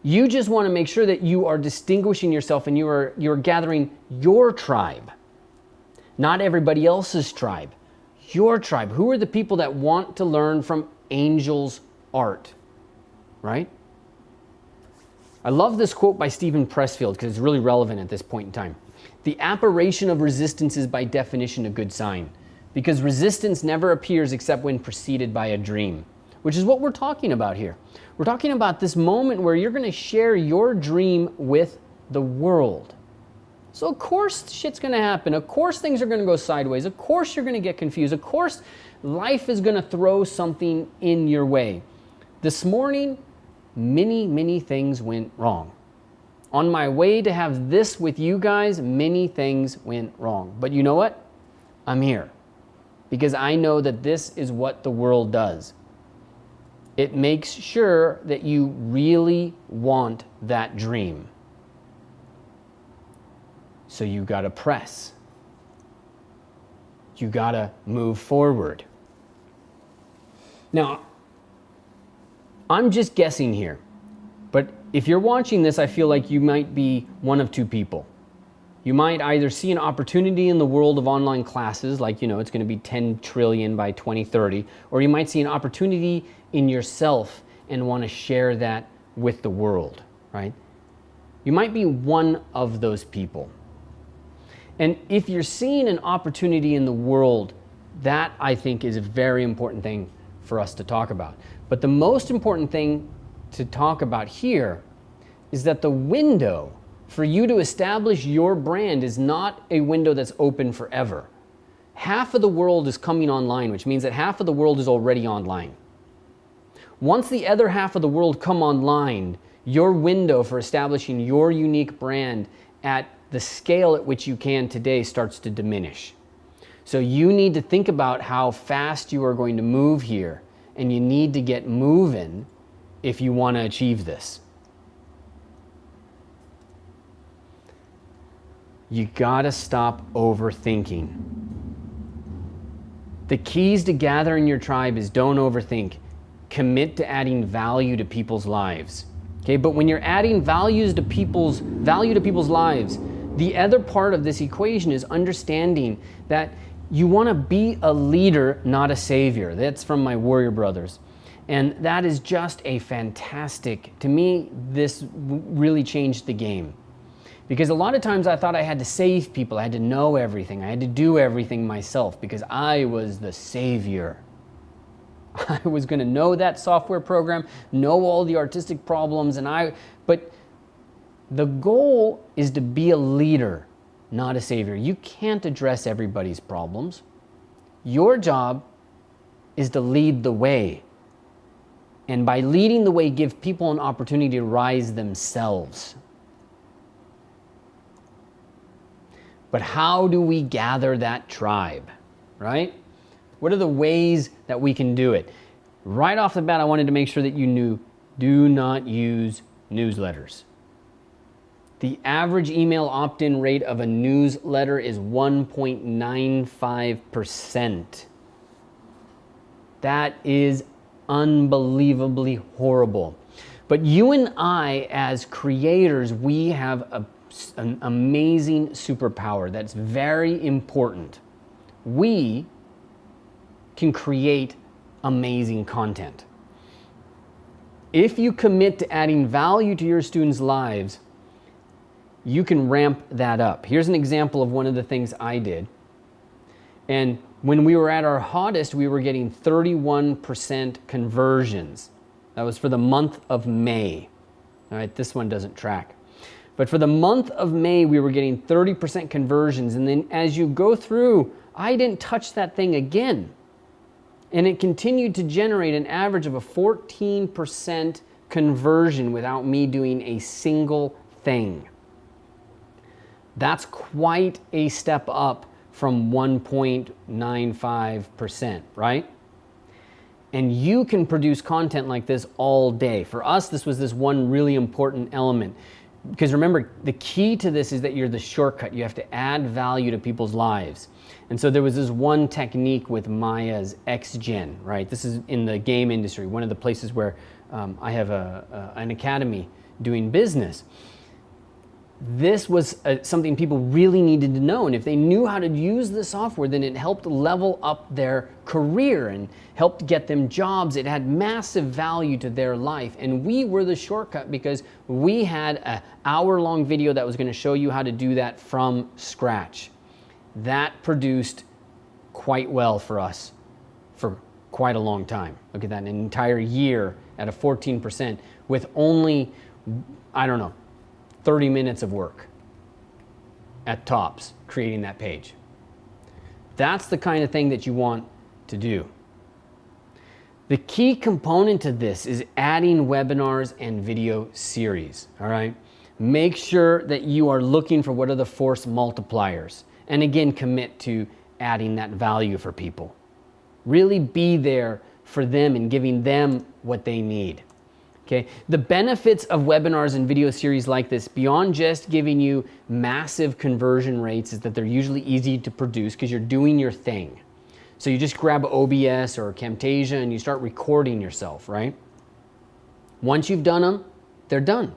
You just want to make sure that you are distinguishing yourself and you're gathering your tribe, not everybody else's tribe. Your tribe. Who are the people that want to learn from Angel's art, right? I love this quote by Stephen Pressfield because it's really relevant at this point in time. The apparition of resistance is by definition a good sign, because resistance never appears except when preceded by a dream, which is what we're talking about here. We're talking about this moment where you're going to share your dream with the world. So of course shit's going to happen. Of course things are going to go sideways. Of course you're going to get confused. Of course life is going to throw something in your way. This morning, many things went wrong. On my way to have this with you guys, many things went wrong. But you know what? I'm here because I know that this is what the world does. It makes sure that you really want that dream. So you gotta press. You gotta move forward. Now, I'm just guessing here, but if you're watching this, I feel like you might be one of two people. You might either see an opportunity in the world of online classes, like, it's going to be 10 trillion by 2030, or you might see an opportunity in yourself and want to share that with the world, right? You might be one of those people. And if you're seeing an opportunity in the world, that I think is a very important thing for us to talk about. But the most important thing to talk about here is that the window for you to establish your brand is not a window that's open forever. Half of the world is coming online, which means that half of the world is already online. Once the other half of the world come online, your window for establishing your unique brand at the scale at which you can today starts to diminish. So you need to think about how fast you are going to move here, and you need to get moving if you want to achieve this. You gotta stop overthinking. The keys to gathering your tribe is don't overthink. Commit to adding value to people's lives. Okay, but when you're adding value to people's lives, the other part of this equation is understanding that you want to be a leader, not a savior. That's from my Warrior Brothers. And that is just a fantastic, to me, this really changed the game. Because a lot of times I thought I had to save people, I had to know everything, I had to do everything myself because I was the savior. I was going to know that software program, know all the artistic problems, but the goal is to be a leader, not a savior. You can't address everybody's problems. Your job is to lead the way. And by leading the way, give people an opportunity to rise themselves. But how do we gather that tribe, right? What are the ways that we can do it? Right off the bat, I wanted to make sure that you knew, do not use newsletters. The average email opt-in rate of a newsletter is 1.95%. That is unbelievably horrible. But you and I, as creators, we have an amazing superpower that's very important. We can create amazing content. If you commit to adding value to your students' lives, you can ramp that up. Here's an example of one of the things I did. And when we were at our hottest, we were getting 31% conversions. That was for the month of May. All right, this one doesn't track. But for the month of May, we were getting 30% conversions. And then as you go through, I didn't touch that thing again. And it continued to generate an average of a 14% conversion without me doing a single thing. That's quite a step up from 1.95%, right? And you can produce content like this all day. For us, this was this one really important element. Because remember, the key to this is that you're the shortcut. You have to add value to people's lives. And so there was this one technique with Maya's XGen, right? This is in the game industry, one of the places where I have an academy doing business. This was something people really needed to know. And if they knew how to use the software, then it helped level up their career and helped get them jobs. It had massive value to their life. And we were the shortcut because we had an hour-long video that was going to show you how to do that from scratch. That produced quite well for us for quite a long time. Look at that, an entire year at a 14% with only, 30 minutes of work at tops creating that page. That's the kind of thing that you want to do. The key component to this is adding webinars and video series, all right? Make sure that you are looking for what are the force multipliers. And again, commit to adding that value for people. Really be there for them and giving them what they need. Okay? The benefits of webinars and video series like this, beyond just giving you massive conversion rates, is that they're usually easy to produce because you're doing your thing. So you just grab OBS or Camtasia and you start recording yourself, right? Once you've done them, they're done.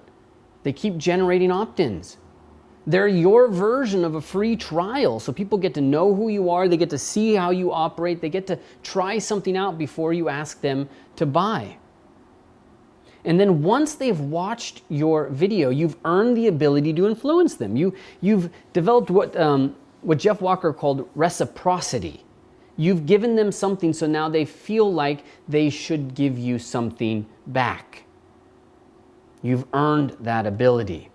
They keep generating opt-ins. They're your version of a free trial, so people get to know who you are, they get to see how you operate, they get to try something out before you ask them to buy. And then once they've watched your video, you've earned the ability to influence them. You've developed what Jeff Walker called reciprocity. You've given them something, so now they feel like they should give you something back. You've earned that ability.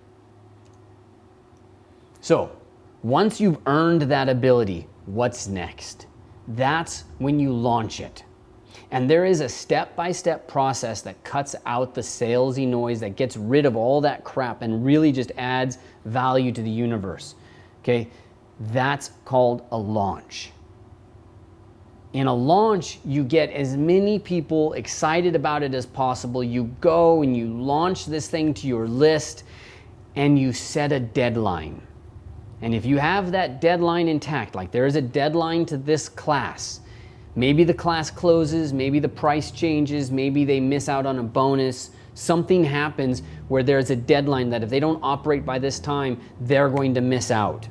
So, once you've earned that ability, what's next? That's when you launch it. And there is a step-by-step process that cuts out the salesy noise, that gets rid of all that crap and really just adds value to the universe. Okay? That's called a launch. In a launch, you get as many people excited about it as possible. You go and you launch this thing to your list and you set a deadline. And if you have that deadline intact, like there is a deadline to this class, maybe the class closes, maybe the price changes, maybe they miss out on a bonus, something happens where there's a deadline that if they don't operate by this time, they're going to miss out.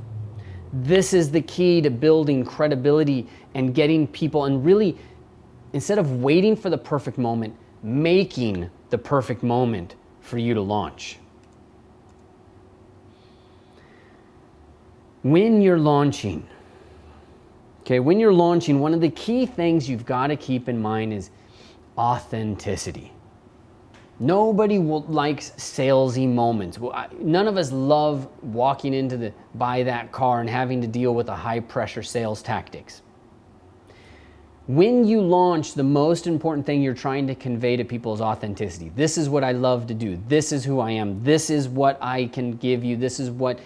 This is the key to building credibility and getting people, and really, instead of waiting for the perfect moment, making the perfect moment for you to launch. When you're launching, one of the key things you've got to keep in mind is authenticity. Nobody likes salesy moments. None of us love walking into buy that car and having to deal with the high pressure sales tactics. When you launch, the most important thing you're trying to convey to people is authenticity. This is what I love to do. This is who I am. This is what I can give you. This is what,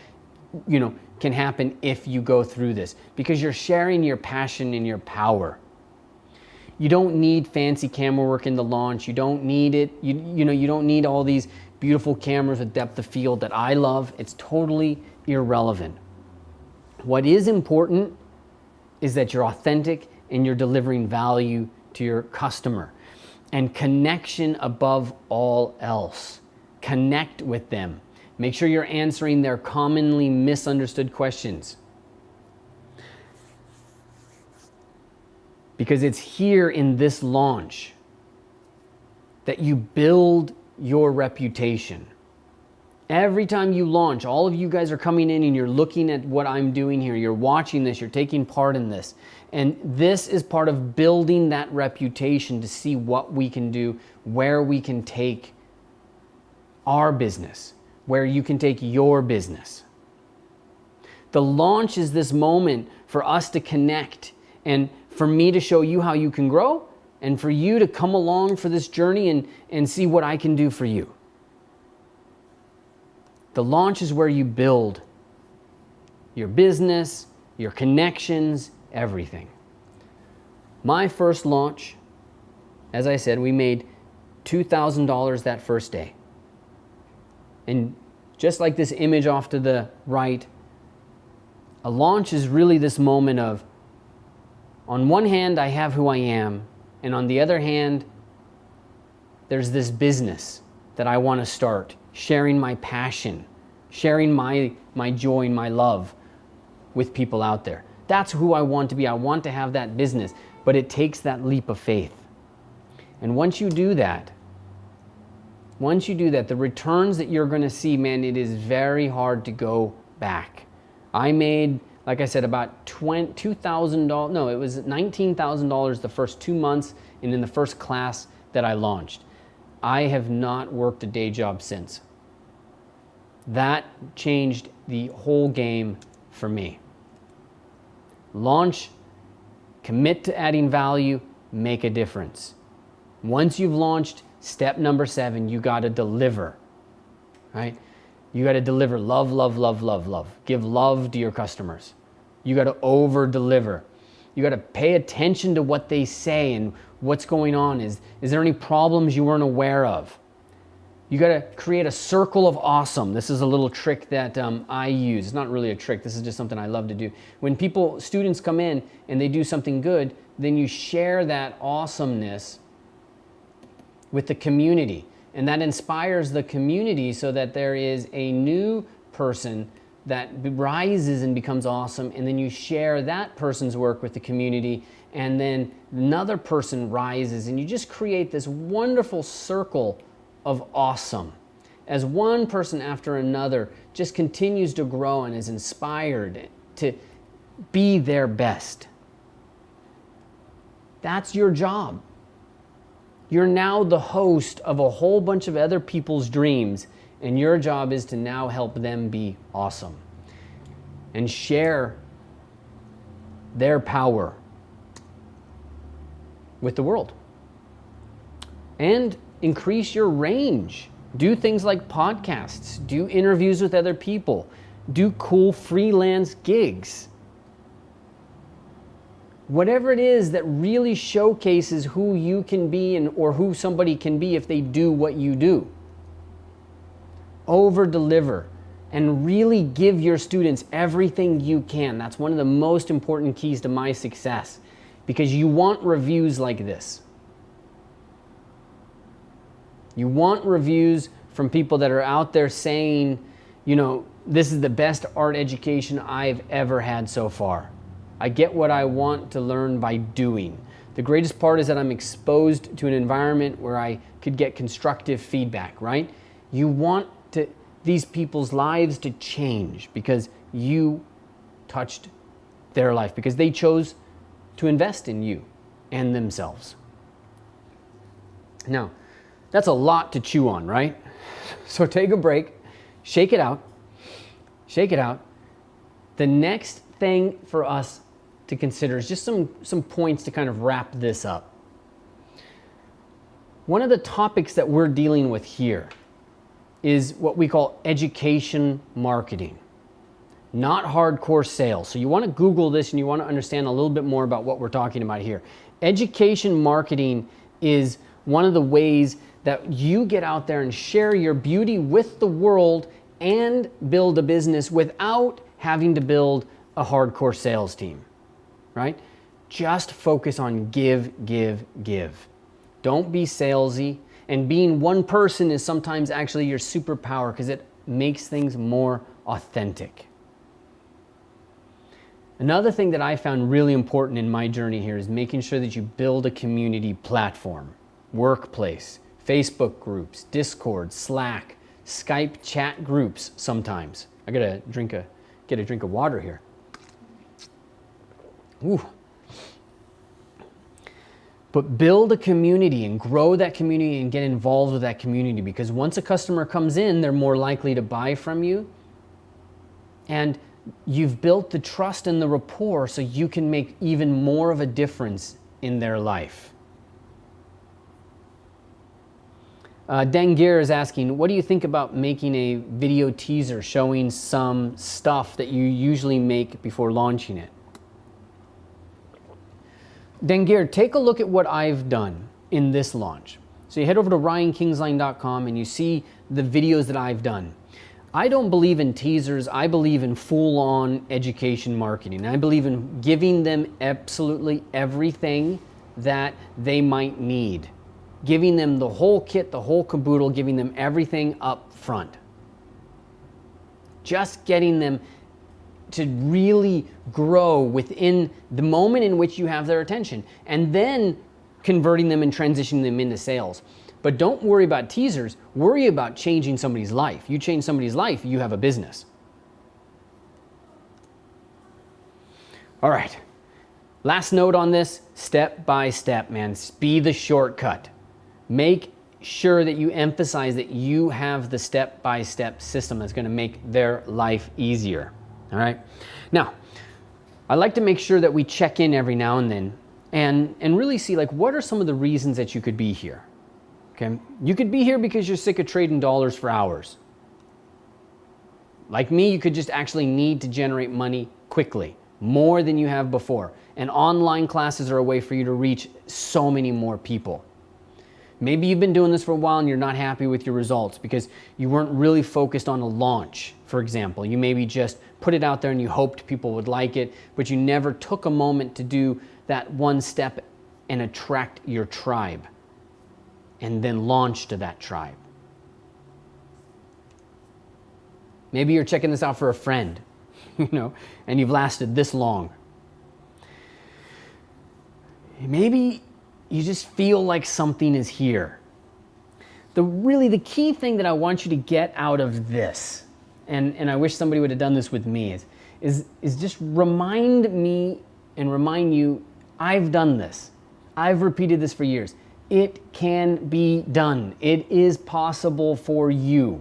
can happen if you go through this, because you're sharing your passion and your power. You don't need fancy camera work in the launch. You don't need it. You don't need all these beautiful cameras with depth of field that I love. It's totally irrelevant. What is important is that you're authentic and you're delivering value to your customer. And connection above all else. Connect with them. Make sure you're answering their commonly misunderstood questions. Because it's here in this launch that you build your reputation. Every time you launch, all of you guys are coming in and you're looking at what I'm doing here. You're watching this, you're taking part in this. And this is part of building that reputation to see what we can do, where we can take our business, where you can take your business. The launch is this moment for us to connect and for me to show you how you can grow and for you to come along for this journey and see what I can do for you. The launch is where you build your business, your connections, everything. My first launch, as I said, we made $2,000 that first day. And just like this image off to the right, a launch is really this moment of, on one hand, I have who I am, and on the other hand, there's this business that I want to start, sharing my passion, sharing my joy and my love with people out there. That's who I want to be. I want to have that business, but it takes that leap of faith. And once you do that, the returns that you're going to see, man, it is very hard to go back. I made, like I said, about $2,000, no, it was $19,000 the first 2 months and in the first class that I launched. I have not worked a day job since. That changed the whole game for me. Launch, commit to adding value, make a difference. Once you've launched, step number 7, you got to deliver, right? You got to deliver love, love, love, love, love. Give love to your customers. You got to over deliver. You got to pay attention to what they say and what's going on. Is there any problems you weren't aware of? You got to create a circle of awesome. This is a little trick that I use. It's not really a trick. This is just something I love to do. When students come in and they do something good, then you share that awesomeness with the community. And that inspires the community so that there is a new person that rises and becomes awesome. And then you share that person's work with the community. And then another person rises. And you just create this wonderful circle of awesome, as one person after another just continues to grow and is inspired to be their best. That's your job. You're now the host of a whole bunch of other people's dreams, and your job is to now help them be awesome and share their power with the world. And increase your range. Do things like podcasts, do interviews with other people, do cool freelance gigs. Whatever it is that really showcases who you can be or who somebody can be if they do what you do. Over deliver and really give your students everything you can. That's one of the most important keys to my success, because you want reviews like this. You want reviews from people that are out there saying, this is the best art education I've ever had so far. I get what I want to learn by doing. The greatest part is that I'm exposed to an environment where I could get constructive feedback, right? You want these people's lives to change because you touched their life, because they chose to invest in you and themselves. Now, that's a lot to chew on, right? So take a break, shake it out. The next thing for us to consider is just some points to kind of wrap this up. One of the topics that we're dealing with here is what we call education marketing, not hardcore sales. So you want to Google this and you want to understand a little bit more about what we're talking about here. Education marketing is one of the ways that you get out there and share your beauty with the world and build a business without having to build a hardcore sales team, right? Just focus on give. Don't be salesy. And being one person is sometimes actually your superpower because it makes things more authentic. Another thing that I found really important in my journey here is making sure that you build a community platform, workplace, Facebook groups, Discord, Slack, Skype chat groups sometimes. I get a drink of water here. Ooh. But build a community and grow that community and get involved with that community, because once a customer comes in, they're more likely to buy from you. And you've built the trust and the rapport so you can make even more of a difference in their life. Dengir is asking, what do you think about making a video teaser showing some stuff that you usually make before launching it? Dengir, take a look at what I've done in this launch. So you head over to ryankingsline.com and you see the videos that I've done. I don't believe in teasers. I believe in full-on education marketing. I believe in giving them absolutely everything that they might need. Giving them the whole kit, the whole caboodle, giving them everything up front. Just getting them to really grow within the moment in which you have their attention, and then converting them and transitioning them into sales. But don't worry about teasers, worry about changing somebody's life. You change somebody's life, you have a business. All right, last note on this, step by step, man. Be the shortcut. Make sure that you emphasize that you have the step-by-step system that's going to make their life easier. All right. Now, I like to make sure that we check in every now and then and really see, like, what are some of the reasons that you could be here? Okay. You could be here because you're sick of trading dollars for hours. Like me, you could just actually need to generate money quickly. more than you have before. And online classes are a way for you to reach so many more people. Maybe you've been doing this for a while and you're not happy with your results because you weren't really focused on a launch, for example. You maybe just put it out there and you hoped people would like it, but you never took a moment to do that one step and attract your tribe and then launch to that tribe. Maybe you're checking this out for a friend, and you've lasted this long. Maybe you just feel like something is here. The key thing that I want you to get out of this, and I wish somebody would have done this with me, is just remind me and remind you, I've done this. I've repeated this for years. It can be done. It is possible for you.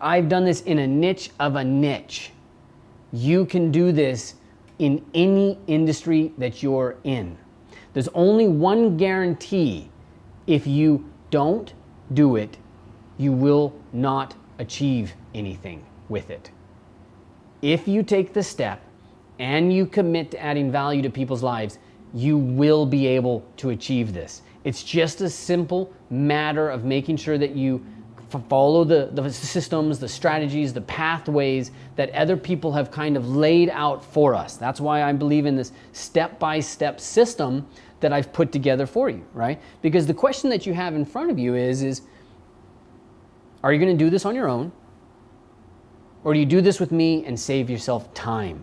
I've done this in a niche of a niche. You can do this in any industry that you're in. There's only one guarantee. If you don't do it, you will not achieve anything with it. If you take the step and you commit to adding value to people's lives, you will be able to achieve this. It's just a simple matter of making sure that you follow the systems, the strategies, the pathways that other people have kind of laid out for us. That's why I believe in this step-by-step system that I've put together for you, right? Because the question that you have in front of you is are you going to do this on your own? Or do you do this with me and save yourself time?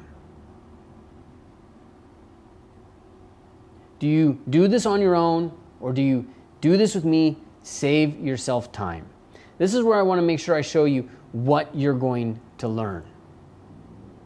Do you do this on your own, or do you do this with me, save yourself time? This is where I want to make sure I show you what you're going to learn.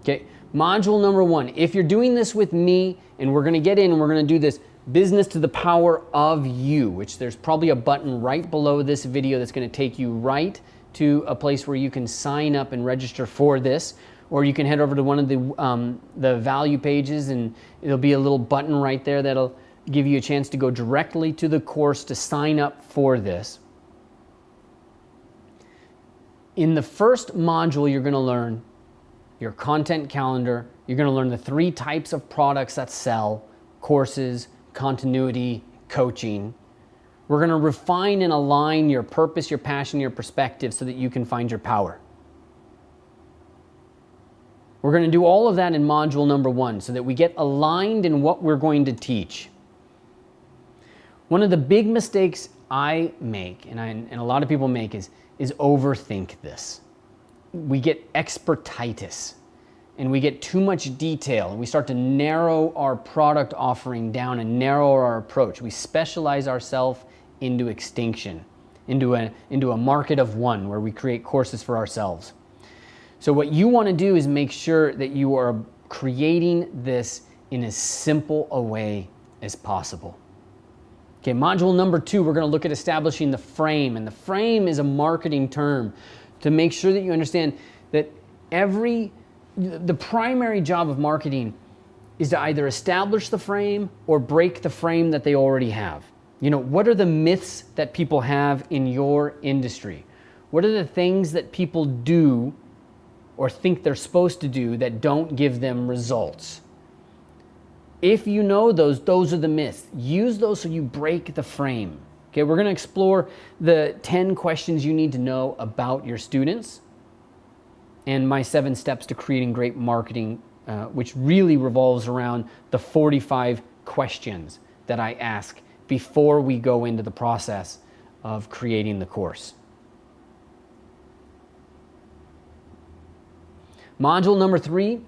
Okay, module number 1. If you're doing this with me, and we're going to get in and we're going to do this business to the power of you, which there's probably a button right below this video that's going to take you right to a place where you can sign up and register for this, or you can head over to one of the value pages and there'll be a little button right there that'll give you a chance to go directly to the course to sign up for this. In the first module, you're going to learn your content calendar. You're going to learn the 3 types of products that sell: courses, continuity, coaching. We're going to refine and align your purpose, your passion, your perspective so that you can find your power. We're going to do all of that in module number 1 so that we get aligned in what we're going to teach. One of the big mistakes I make, and a lot of people make, is overthink this. We get expertitis and we get too much detail and we start to narrow our product offering down and narrow our approach. We specialize ourselves into extinction, into a market of one where we create courses for ourselves. So what you want to do is make sure that you are creating this in as simple a way as possible. Okay, module number 2, we're going to look at establishing the frame. And the frame is a marketing term to make sure that you understand that the primary job of marketing is to either establish the frame or break the frame that they already have. What are the myths that people have in your industry? What are the things that people do or think they're supposed to do that don't give them results? If you know those are the myths. Use those so you break the frame. Okay, we're going to explore the 10 questions you need to know about your students and my 7 steps to creating great marketing, which really revolves around the 45 questions that I ask before we go into the process of creating the course. Module number 3,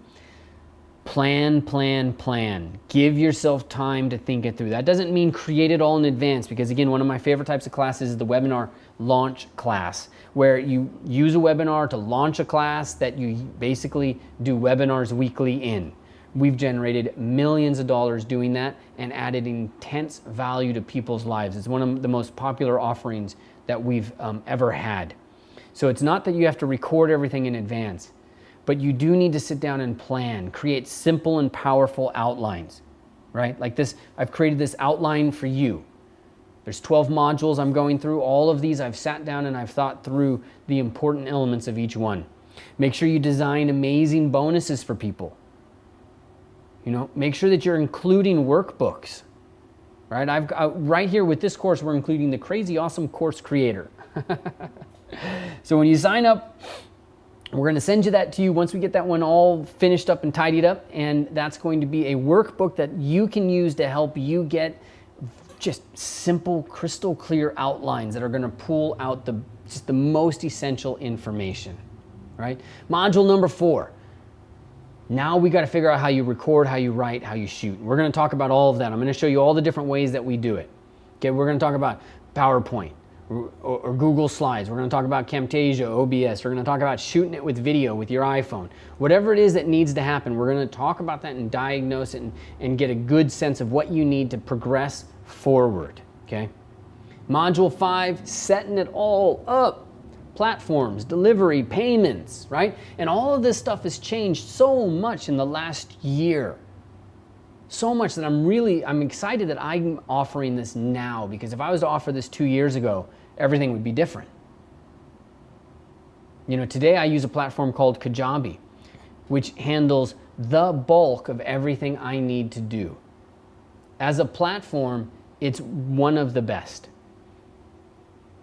plan, plan, plan. Give yourself time to think it through. That doesn't mean create it all in advance, because again, one of my favorite types of classes is the webinar launch class, where you use a webinar to launch a class that you basically do webinars weekly in. We've generated millions of dollars doing that and added intense value to people's lives. It's one of the most popular offerings that we've ever had. So it's not that you have to record everything in advance, but you do need to sit down and plan, create simple and powerful outlines, right? Like this, I've created this outline for you. There's 12 modules I'm going through. All of these I've sat down and I've thought through the important elements of each one. Make sure you design amazing bonuses for people. Make sure that you're including workbooks, right? Right here with this course, we're including the Crazy Awesome Course Creator. So when you sign up, we're going to send you that to you once we get that one all finished up and tidied up. And that's going to be a workbook that you can use to help you get just simple, crystal clear outlines that are going to pull out just the most essential information, right? Module number 4. Now we got to figure out how you record, how you write, how you shoot. We're going to talk about all of that. I'm going to show you all the different ways that we do it. Okay, we're going to talk about PowerPoint or Google Slides. We're going to talk about Camtasia, OBS. We're going to talk about shooting it with video with your iPhone. Whatever it is that needs to happen, we're going to talk about that and diagnose it and get a good sense of what you need to progress forward. Okay. Module 5, setting it all up. Platforms, delivery, payments, right? And all of this stuff has changed so much in the last year. So much that I'm excited that I'm offering this now, because if I was to offer this 2 years ago, everything would be different. Today I use a platform called Kajabi, which handles the bulk of everything I need to do. As a platform, it's one of the best.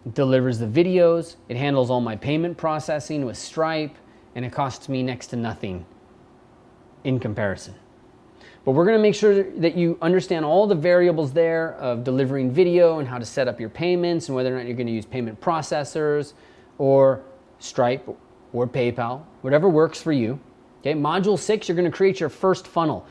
It delivers the videos, it handles all my payment processing with Stripe, and it costs me next to nothing in comparison. But we're going to make sure that you understand all the variables there of delivering video and how to set up your payments and whether or not you're going to use payment processors or Stripe or PayPal, whatever works for you. Okay, Module 6, you're going to create your first funnel.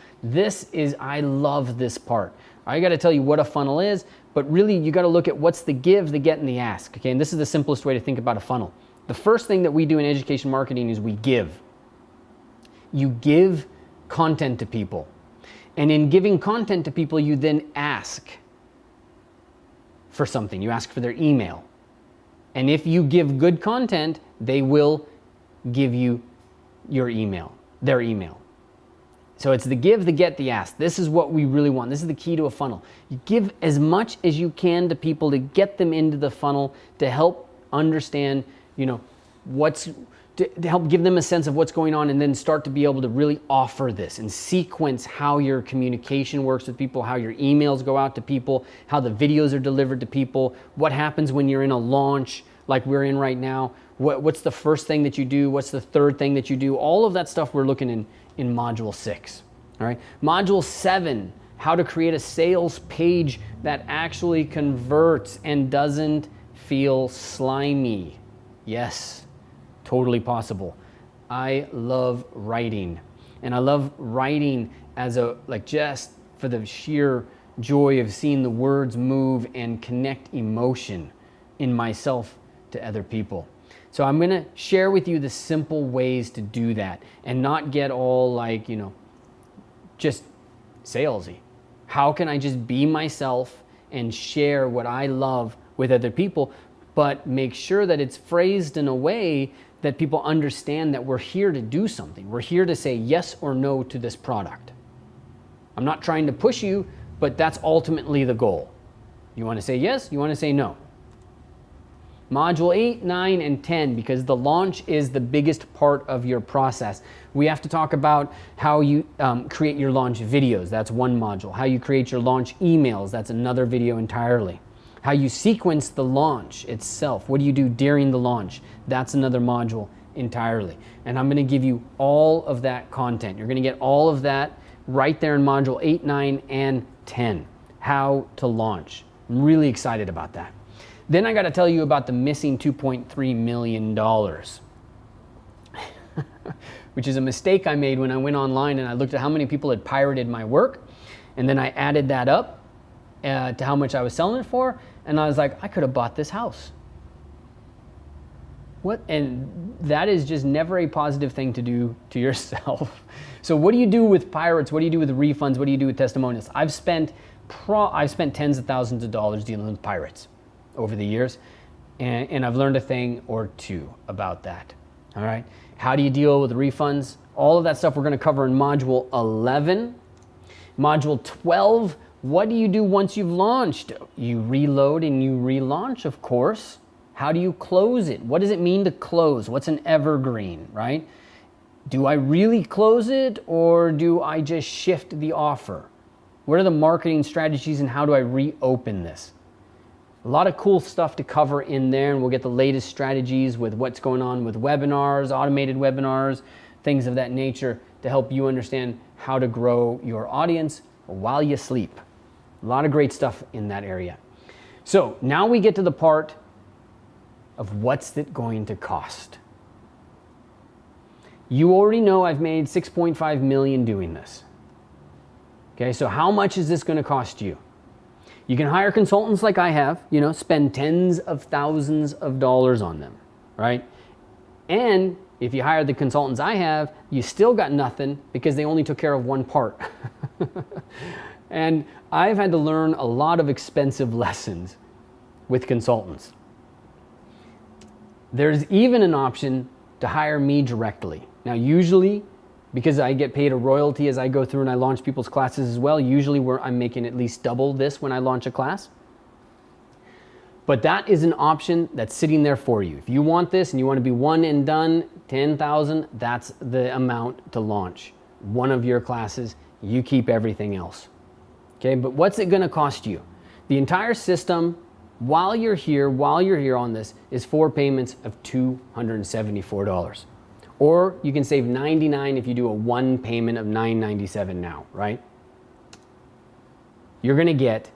I love this part. I got to tell you what a funnel is, but really you got to look at what's the give, the get, and the ask. Okay, and this is the simplest way to think about a funnel. The first thing that we do in education marketing is we give. You give content to people. And in giving content to people, you then ask for something. You ask for their email. And if you give good content, they will give you your email, their email. So it's the give, the get, the ask. This is what we really want. This is the key to a funnel. You give as much as you can to people to get them into the funnel, to help understand, to help give them a sense of what's going on, and then start to be able to really offer this and sequence how your communication works with people, how your emails go out to people, how the videos are delivered to people, what happens when you're in a launch like we're in right now, what's the first thing that you do, what's the third thing that you do. All of that stuff we're looking in Module 6. All right. Module 7, how to create a sales page that actually converts and doesn't feel slimy. Yes. Totally possible. I love writing, and I love writing as just for the sheer joy of seeing the words move and connect emotion in myself to other people. So I'm going to share with you the simple ways to do that and not get all just salesy. How can I just be myself and share what I love with other people, but make sure that it's phrased in a way that people understand that we're here to do something. We're here to say yes or no to this product. I'm not trying to push you, but that's ultimately the goal. You want to say yes, you want to say no. Module 8, 9, and 10, because the launch is the biggest part of your process. We have to talk about how you create your launch videos. That's one module. How you create your launch emails. That's another video entirely. How you sequence the launch itself. What do you do during the launch? That's another module entirely. And I'm going to give you all of that content. You're going to get all of that right there in Module 8, 9, and 10. How to launch. I'm really excited about that. Then I got to tell you about the missing $2.3 million, which is a mistake I made when I went online and I looked at how many people had pirated my work. And then I added that up to how much I was selling it for, and I was like, I could have bought this house. What? And that is just never a positive thing to do to yourself. So what do you do with pirates? What do you do with refunds? What do you do with testimonials? I've spent tens of thousands of dollars dealing with pirates over the years, and I've learned a thing or two about that. All right. How do you deal with refunds? All of that stuff we're going to cover in Module 11. Module 12. What do you do once you've launched? You reload and you relaunch, of course. How do you close it? What does it mean to close? What's an evergreen, right? Do I really close it, or do I just shift the offer? What are the marketing strategies, and how do I reopen this? A lot of cool stuff to cover in there, and we'll get the latest strategies with what's going on with webinars, automated webinars, things of that nature to help you understand how to grow your audience while you sleep. A lot of great stuff in that area. So now we get to the part of what's it going to cost. You already know I've made $6.5 million doing this. Okay, so how much is this going to cost you? You can hire consultants like I have, spend tens of thousands of dollars on them, right? And if you hire the consultants I have, you still got nothing because they only took care of one part. And I've had to learn a lot of expensive lessons with consultants. There's even an option to hire me directly. Now, usually, because I get paid a royalty as I go through and I launch people's classes as well, usually I'm making at least double this when I launch a class. But that is an option that's sitting there for you. If you want this and you want to be one and done, 10,000, that's the amount to launch one of your classes. You keep everything else. Okay, but what's it going to cost you? The entire system, while you're here on this, is 4 payments of $274. Or you can save $99 if you do a one payment of $997 now, right? You're going to get,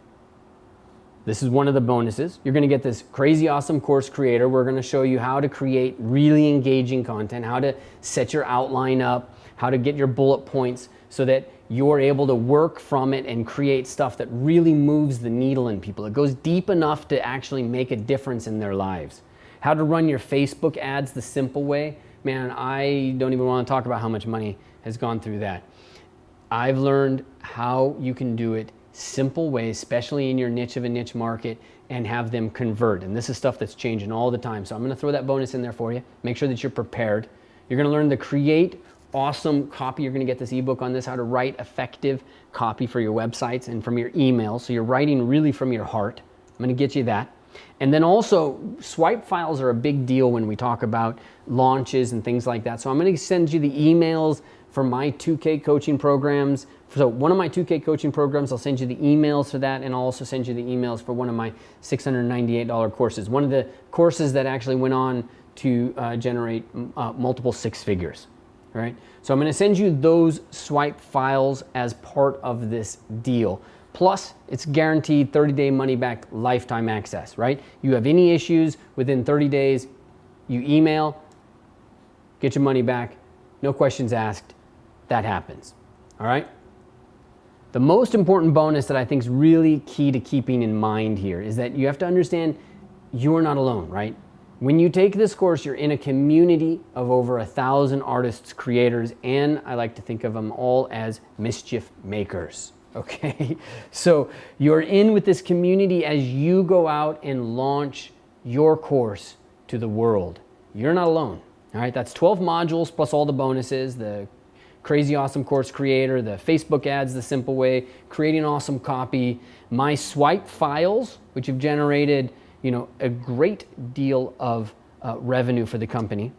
this is one of the bonuses, you're going to get this crazy awesome course creator. We're going to show you how to create really engaging content, how to set your outline up, how to get your bullet points so that you're able to work from it and create stuff that really moves the needle in people. It goes deep enough to actually make a difference in their lives. How to run your Facebook ads the simple way. Man, I don't even want to talk about how much money has gone through that. I've learned how you can do it simple ways, especially in your niche of a niche market, and have them convert. And this is stuff that's changing all the time. So I'm going to throw that bonus in there for you. Make sure that you're prepared. You're going to learn to create awesome copy. You're going to get this ebook on this, how to write effective copy for your websites and from your emails. So you're writing really from your heart. I'm going to get you that. And then also, swipe files are a big deal when we talk about launches and things like that. So I'm going to send you the emails for my 2K coaching programs. So one of my 2K coaching programs, I'll send you the emails for that, and I'll also send you the emails for one of my $698 courses. One of the courses that actually went on to generate multiple six figures. Right? So I'm going to send you those swipe files as part of this deal. Plus, it's guaranteed 30-day money-back lifetime access, right? You have any issues within 30 days, you email, get your money back, no questions asked. That happens, all right? The most important bonus that I think is really key to keeping in mind here is that you have to understand you're not alone, right? When you take this course, you're in a community of over 1,000 artists, creators, and I like to think of them all as mischief makers, okay? So you're in with this community as you go out and launch your course to the world. You're not alone, all right? That's 12 modules plus all the bonuses, the crazy awesome course creator, the Facebook ads the simple way, creating awesome copy, my swipe files, which have generated a great deal of revenue for the company,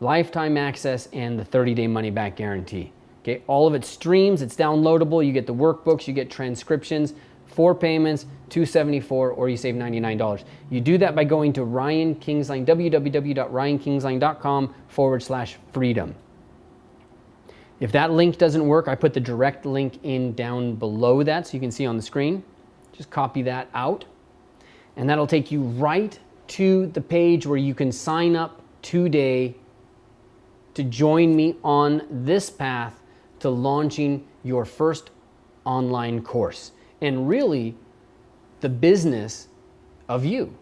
lifetime access, and the 30-day money-back guarantee. Okay, all of it streams, it's downloadable, you get the workbooks, you get transcriptions, 4 payments, $274, or you save $99. You do that by going to Ryan Kingsline, www.ryankingsline.com/freedom. If that link doesn't work, I put the direct link in down below that so you can see on the screen. Just copy that out. And that'll take you right to the page where you can sign up today to join me on this path to launching your first online course. And really, the business of you.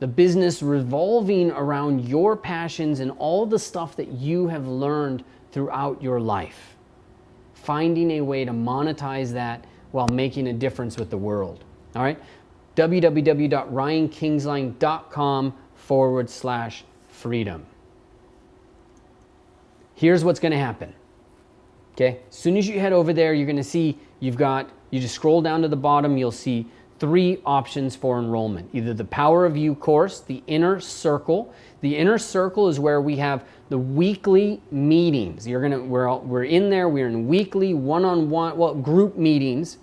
The business revolving around your passions and all the stuff that you have learned throughout your life. Finding a way to monetize that while making a difference with the world. All right? www.ryankingsline.com/freedom. Here's what's going to happen. Okay, as soon as you head over there, you're going to see you just scroll down to the bottom, you'll see three options for enrollment. Either the Power of You course, the Inner Circle. The Inner Circle is where we have the weekly meetings. We're in there, we're in weekly one-on-one, group meetings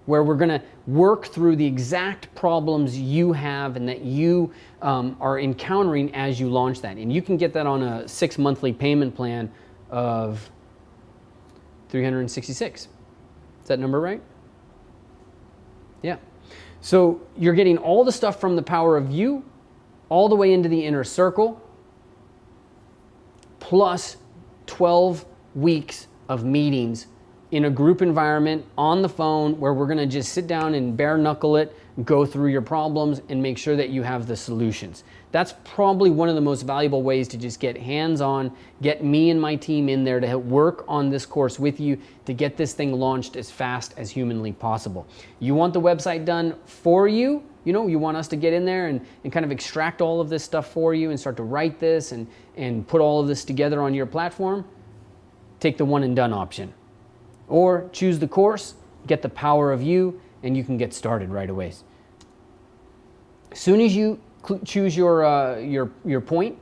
where we're gonna work through the exact problems you have and that you are encountering as you launch that. And you can get that on a 6 monthly payment plan of $366. Is that number right? Yeah. So you're getting all the stuff from the Power of You all the way into the Inner Circle, plus 12 weeks of meetings in a group environment on the phone where we're going to just sit down and bare knuckle it, go through your problems and make sure that you have the solutions. That's probably one of the most valuable ways to just get hands-on, get me and my team in there to help work on this course with you to get this thing launched as fast as humanly possible. You want the website done for you? You want us to get in there and kind of extract all of this stuff for you and start to write this and put all of this together on your platform? Take the one and done option. Or choose the course, get the Power of You, and you can get started right away. As soon as you choose your point,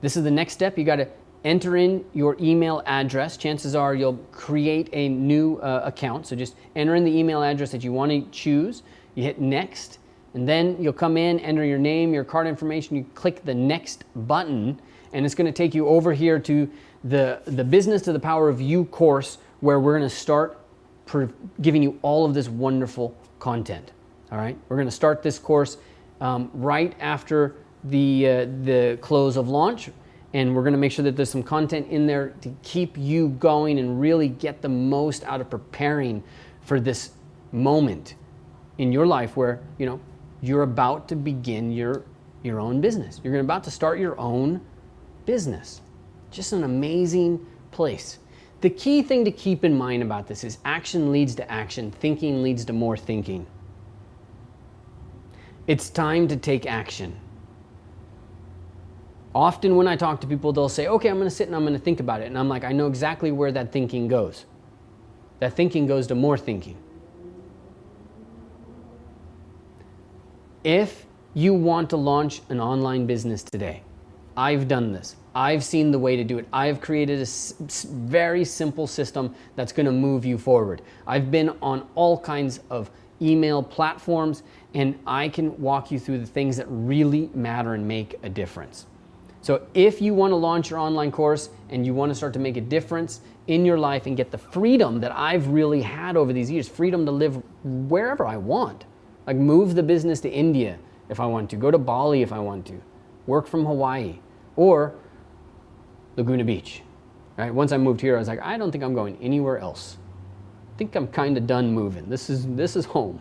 this is the next step. You got to enter in your email address. Chances are you'll create a new account. So just enter in the email address that you want to choose. You hit next, and then you'll come in, enter your name, your card information. You click the next button, and it's going to take you over here to the Business to the Power of You course, where we're going to start giving you all of this wonderful content. All right, we're going to start this course right after the close of launch, and we're going to make sure that there's some content in there to keep you going and really get the most out of preparing for this moment in your life where you're about to begin your own business. You're about to start your own business. Just an amazing place. The key thing to keep in mind about this is action leads to action, thinking leads to more thinking. It's time to take action. Often when I talk to people, they'll say, okay, I'm going to sit and I'm going to think about it. And I'm like, I know exactly where that thinking goes. That thinking goes to more thinking. If you want to launch an online business today, I've done this. I've seen the way to do it. I've created a very simple system that's going to move you forward. I've been on all kinds of email platforms, and I can walk you through the things that really matter and make a difference. So if you want to launch your online course and you want to start to make a difference in your life and get the freedom that I've really had over these years, freedom to live wherever I want, like move the business to India if I want to, go to Bali if I want to, work from Hawaii, or Laguna Beach. Right? Once I moved here, I was like, I don't think I'm going anywhere else. I think I'm kind of done moving. This is home.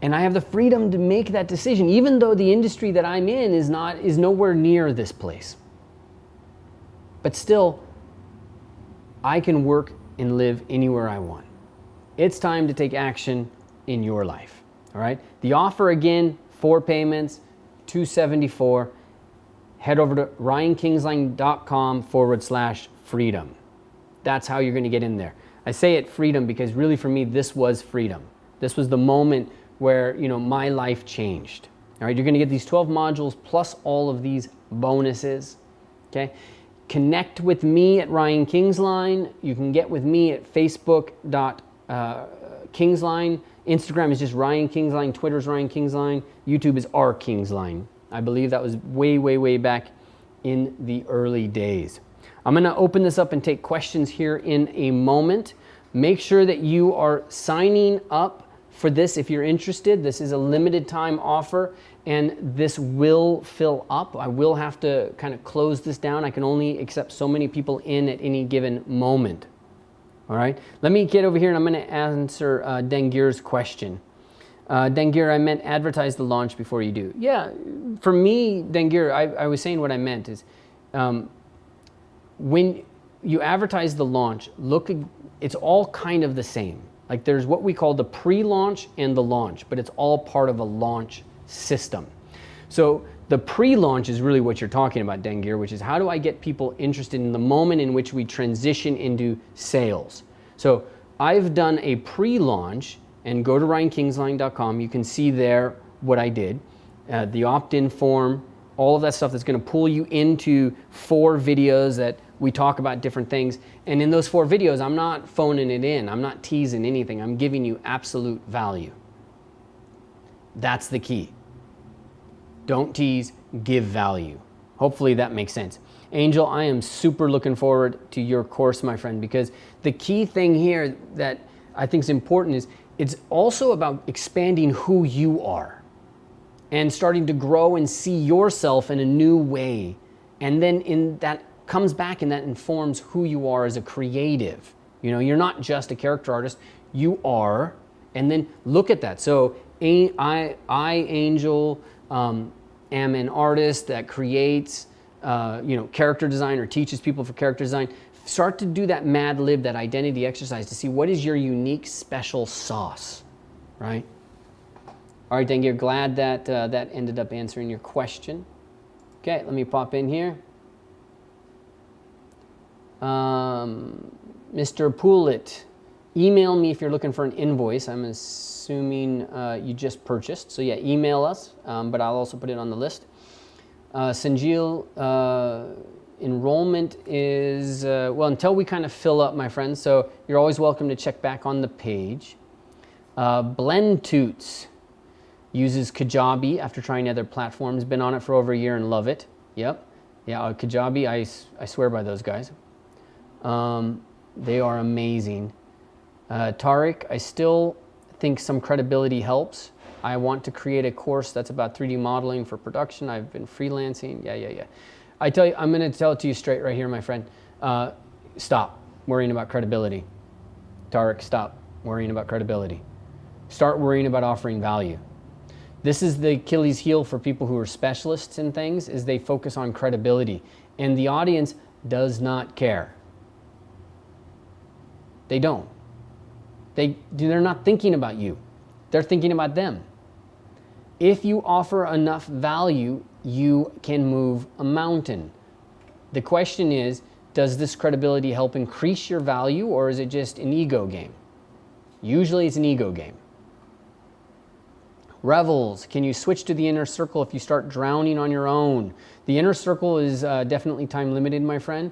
And I have the freedom to make that decision, even though the industry that I'm in is nowhere near this place. But still, I can work and live anywhere I want. It's time to take action in your life. All right. The offer again, 4 payments, $274. Head over to ryankingsline.com/freedom. That's how you're going to get in there. I say it freedom because really for me, this was freedom. This was the moment where, my life changed. All right. You're going to get these 12 modules plus all of these bonuses. Okay. Connect with me at Ryan Kingsline. You can get with me at Facebook.Kingsline. Instagram is just Ryan Kingsline. Twitter is Ryan Kingsline. YouTube is R Kingsline. I believe that was way, way, way back in the early days. I'm going to open this up and take questions here in a moment. Make sure that you are signing up for this if you're interested. This is a limited time offer and this will fill up. I will have to kind of close this down. I can only accept so many people in at any given moment. All right, let me get over here and I'm going to answer Dengir's question. Dengir, I meant advertise the launch before you do. Yeah, for me, Dengir, I was saying what I meant is when you advertise the launch, it's all kind of the same. Like there's what we call the pre-launch and the launch, but it's all part of a launch system. So the pre-launch is really what you're talking about, Dengir, which is how do I get people interested in the moment in which we transition into sales. So I've done a pre-launch and go to ryankingsline.com. You can see there what I did, the opt-in form, all of that stuff that's going to pull you into 4 videos that we talk about different things. And in those 4 videos, I'm not phoning it in. I'm not teasing anything. I'm giving you absolute value. That's the key. Don't tease, give value. Hopefully that makes sense. Angel, I am super looking forward to your course, my friend, because the key thing here that I think is important is it's also about expanding who you are and starting to grow and see yourself in a new way. And then in that comes back and that informs who you are as a creative. You know, you're not just a character artist, you are, and then look at that. So I Angel, am an artist that creates, character design or teaches people for character design. Start to do that Mad Lib, that identity exercise to see what is your unique special sauce, right? All right, Dengir, glad that that ended up answering your question. Okay, let me pop in here. Mr. Poulet, email me if you're looking for an invoice. I'm assuming you just purchased. So yeah, email us, but I'll also put it on the list. Sanjil, enrollment is, well, until we kind of fill up, my friends. So you're always welcome to check back on the page. Blend Toots uses Kajabi after trying other platforms. Been on it for over a year and love it. Yep. Yeah, Kajabi, I swear by those guys. They are amazing. Tariq, I still think some credibility helps. I want to create a course that's about 3D modeling for production. I've been freelancing. Yeah. I tell you, I'm going to tell it to you straight right here, my friend. Stop worrying about credibility. Tariq, stop worrying about credibility. Start worrying about offering value. This is the Achilles heel for people who are specialists in things, is they focus on credibility. And the audience does not care. They don't. They're not thinking about you. They're thinking about them. If you offer enough value, you can move a mountain. The question is, does this credibility help increase your value, or is it just an ego game? Usually it's an ego game. Revels, can you switch to the inner circle if you start drowning on your own? The inner circle is definitely time limited, my friend.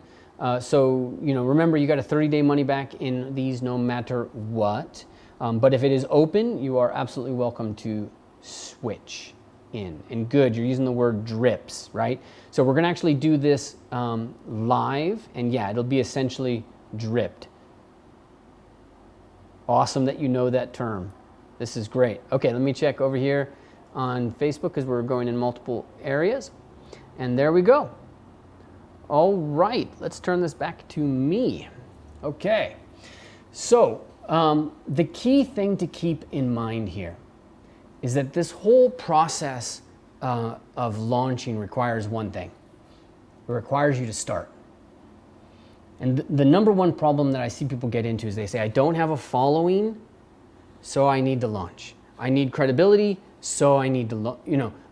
So, remember, you got a 30-day money back in these no matter what. But if it is open, you are absolutely welcome to switch in. And good, you're using the word drips, right? So we're going to actually do this live, and yeah, it'll be essentially dripped. Awesome that you know that term. This is great. Okay, let me check over here on Facebook because we're going in multiple areas. And there we go. All right, let's turn this back to me. Okay, so the key thing to keep in mind here is that this whole process of launching requires one thing. It requires you to start. And the number one problem that I see people get into is they say, I don't have a following, so I need to launch. I need credibility, so I need to,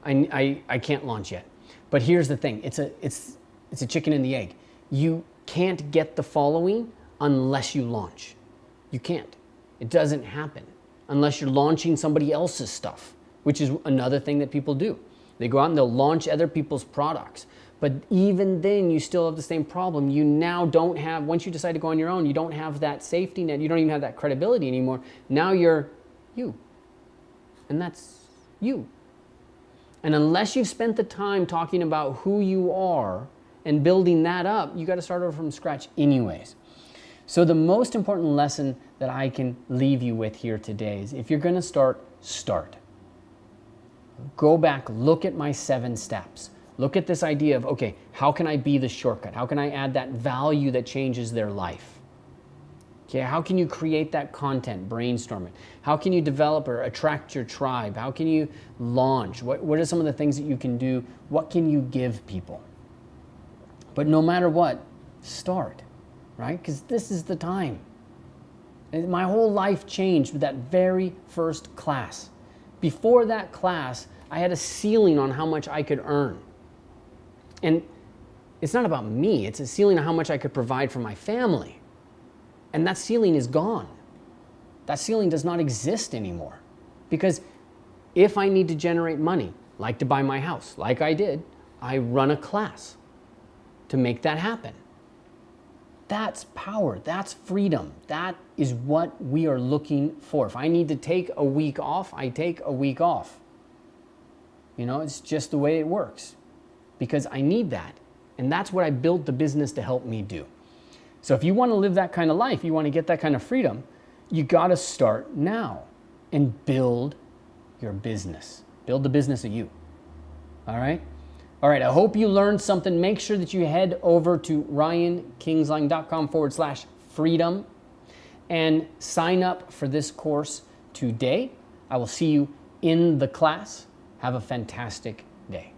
I can't launch yet. But here's the thing, it's a chicken and the egg. You can't get the following unless you launch. You can't. It doesn't happen unless you're launching somebody else's stuff, which is another thing that people do. They go out and they'll launch other people's products. But even then, you still have the same problem. You now don't have, once you decide to go on your own, you don't have that safety net. You don't even have that credibility anymore. Now you're you. And that's you. And unless you've spent the time talking about who you are and building that up, you got to start over from scratch anyways. So the most important lesson that I can leave you with here today is if you're going to start. Go back, look at my 7 steps. Look at this idea of, okay, how can I be the shortcut? How can I add that value that changes their life? Okay, how can you create that content? Brainstorm it. How can you develop or attract your tribe? How can you launch? What are some of the things that you can do? What can you give people? But no matter what, start, right? Because this is the time. My whole life changed with that very first class. Before that class, I had a ceiling on how much I could earn. And it's not about me, it's a ceiling on how much I could provide for my family. And that ceiling is gone. That ceiling does not exist anymore. Because if I need to generate money, like to buy my house, like I did, I run a class to make that happen. That's power. That's freedom. That is what we are looking for. If I need to take a week off, I take a week off. You know, it's just the way it works because I need that. And that's what I built the business to help me do. So if you want to live that kind of life, you want to get that kind of freedom, you got to start now and build your business. Build the business of you. All right? All right, I hope you learned something. Make sure that you head over to ryankingsline.com/freedom and sign up for this course today. I will see you in the class. Have a fantastic day.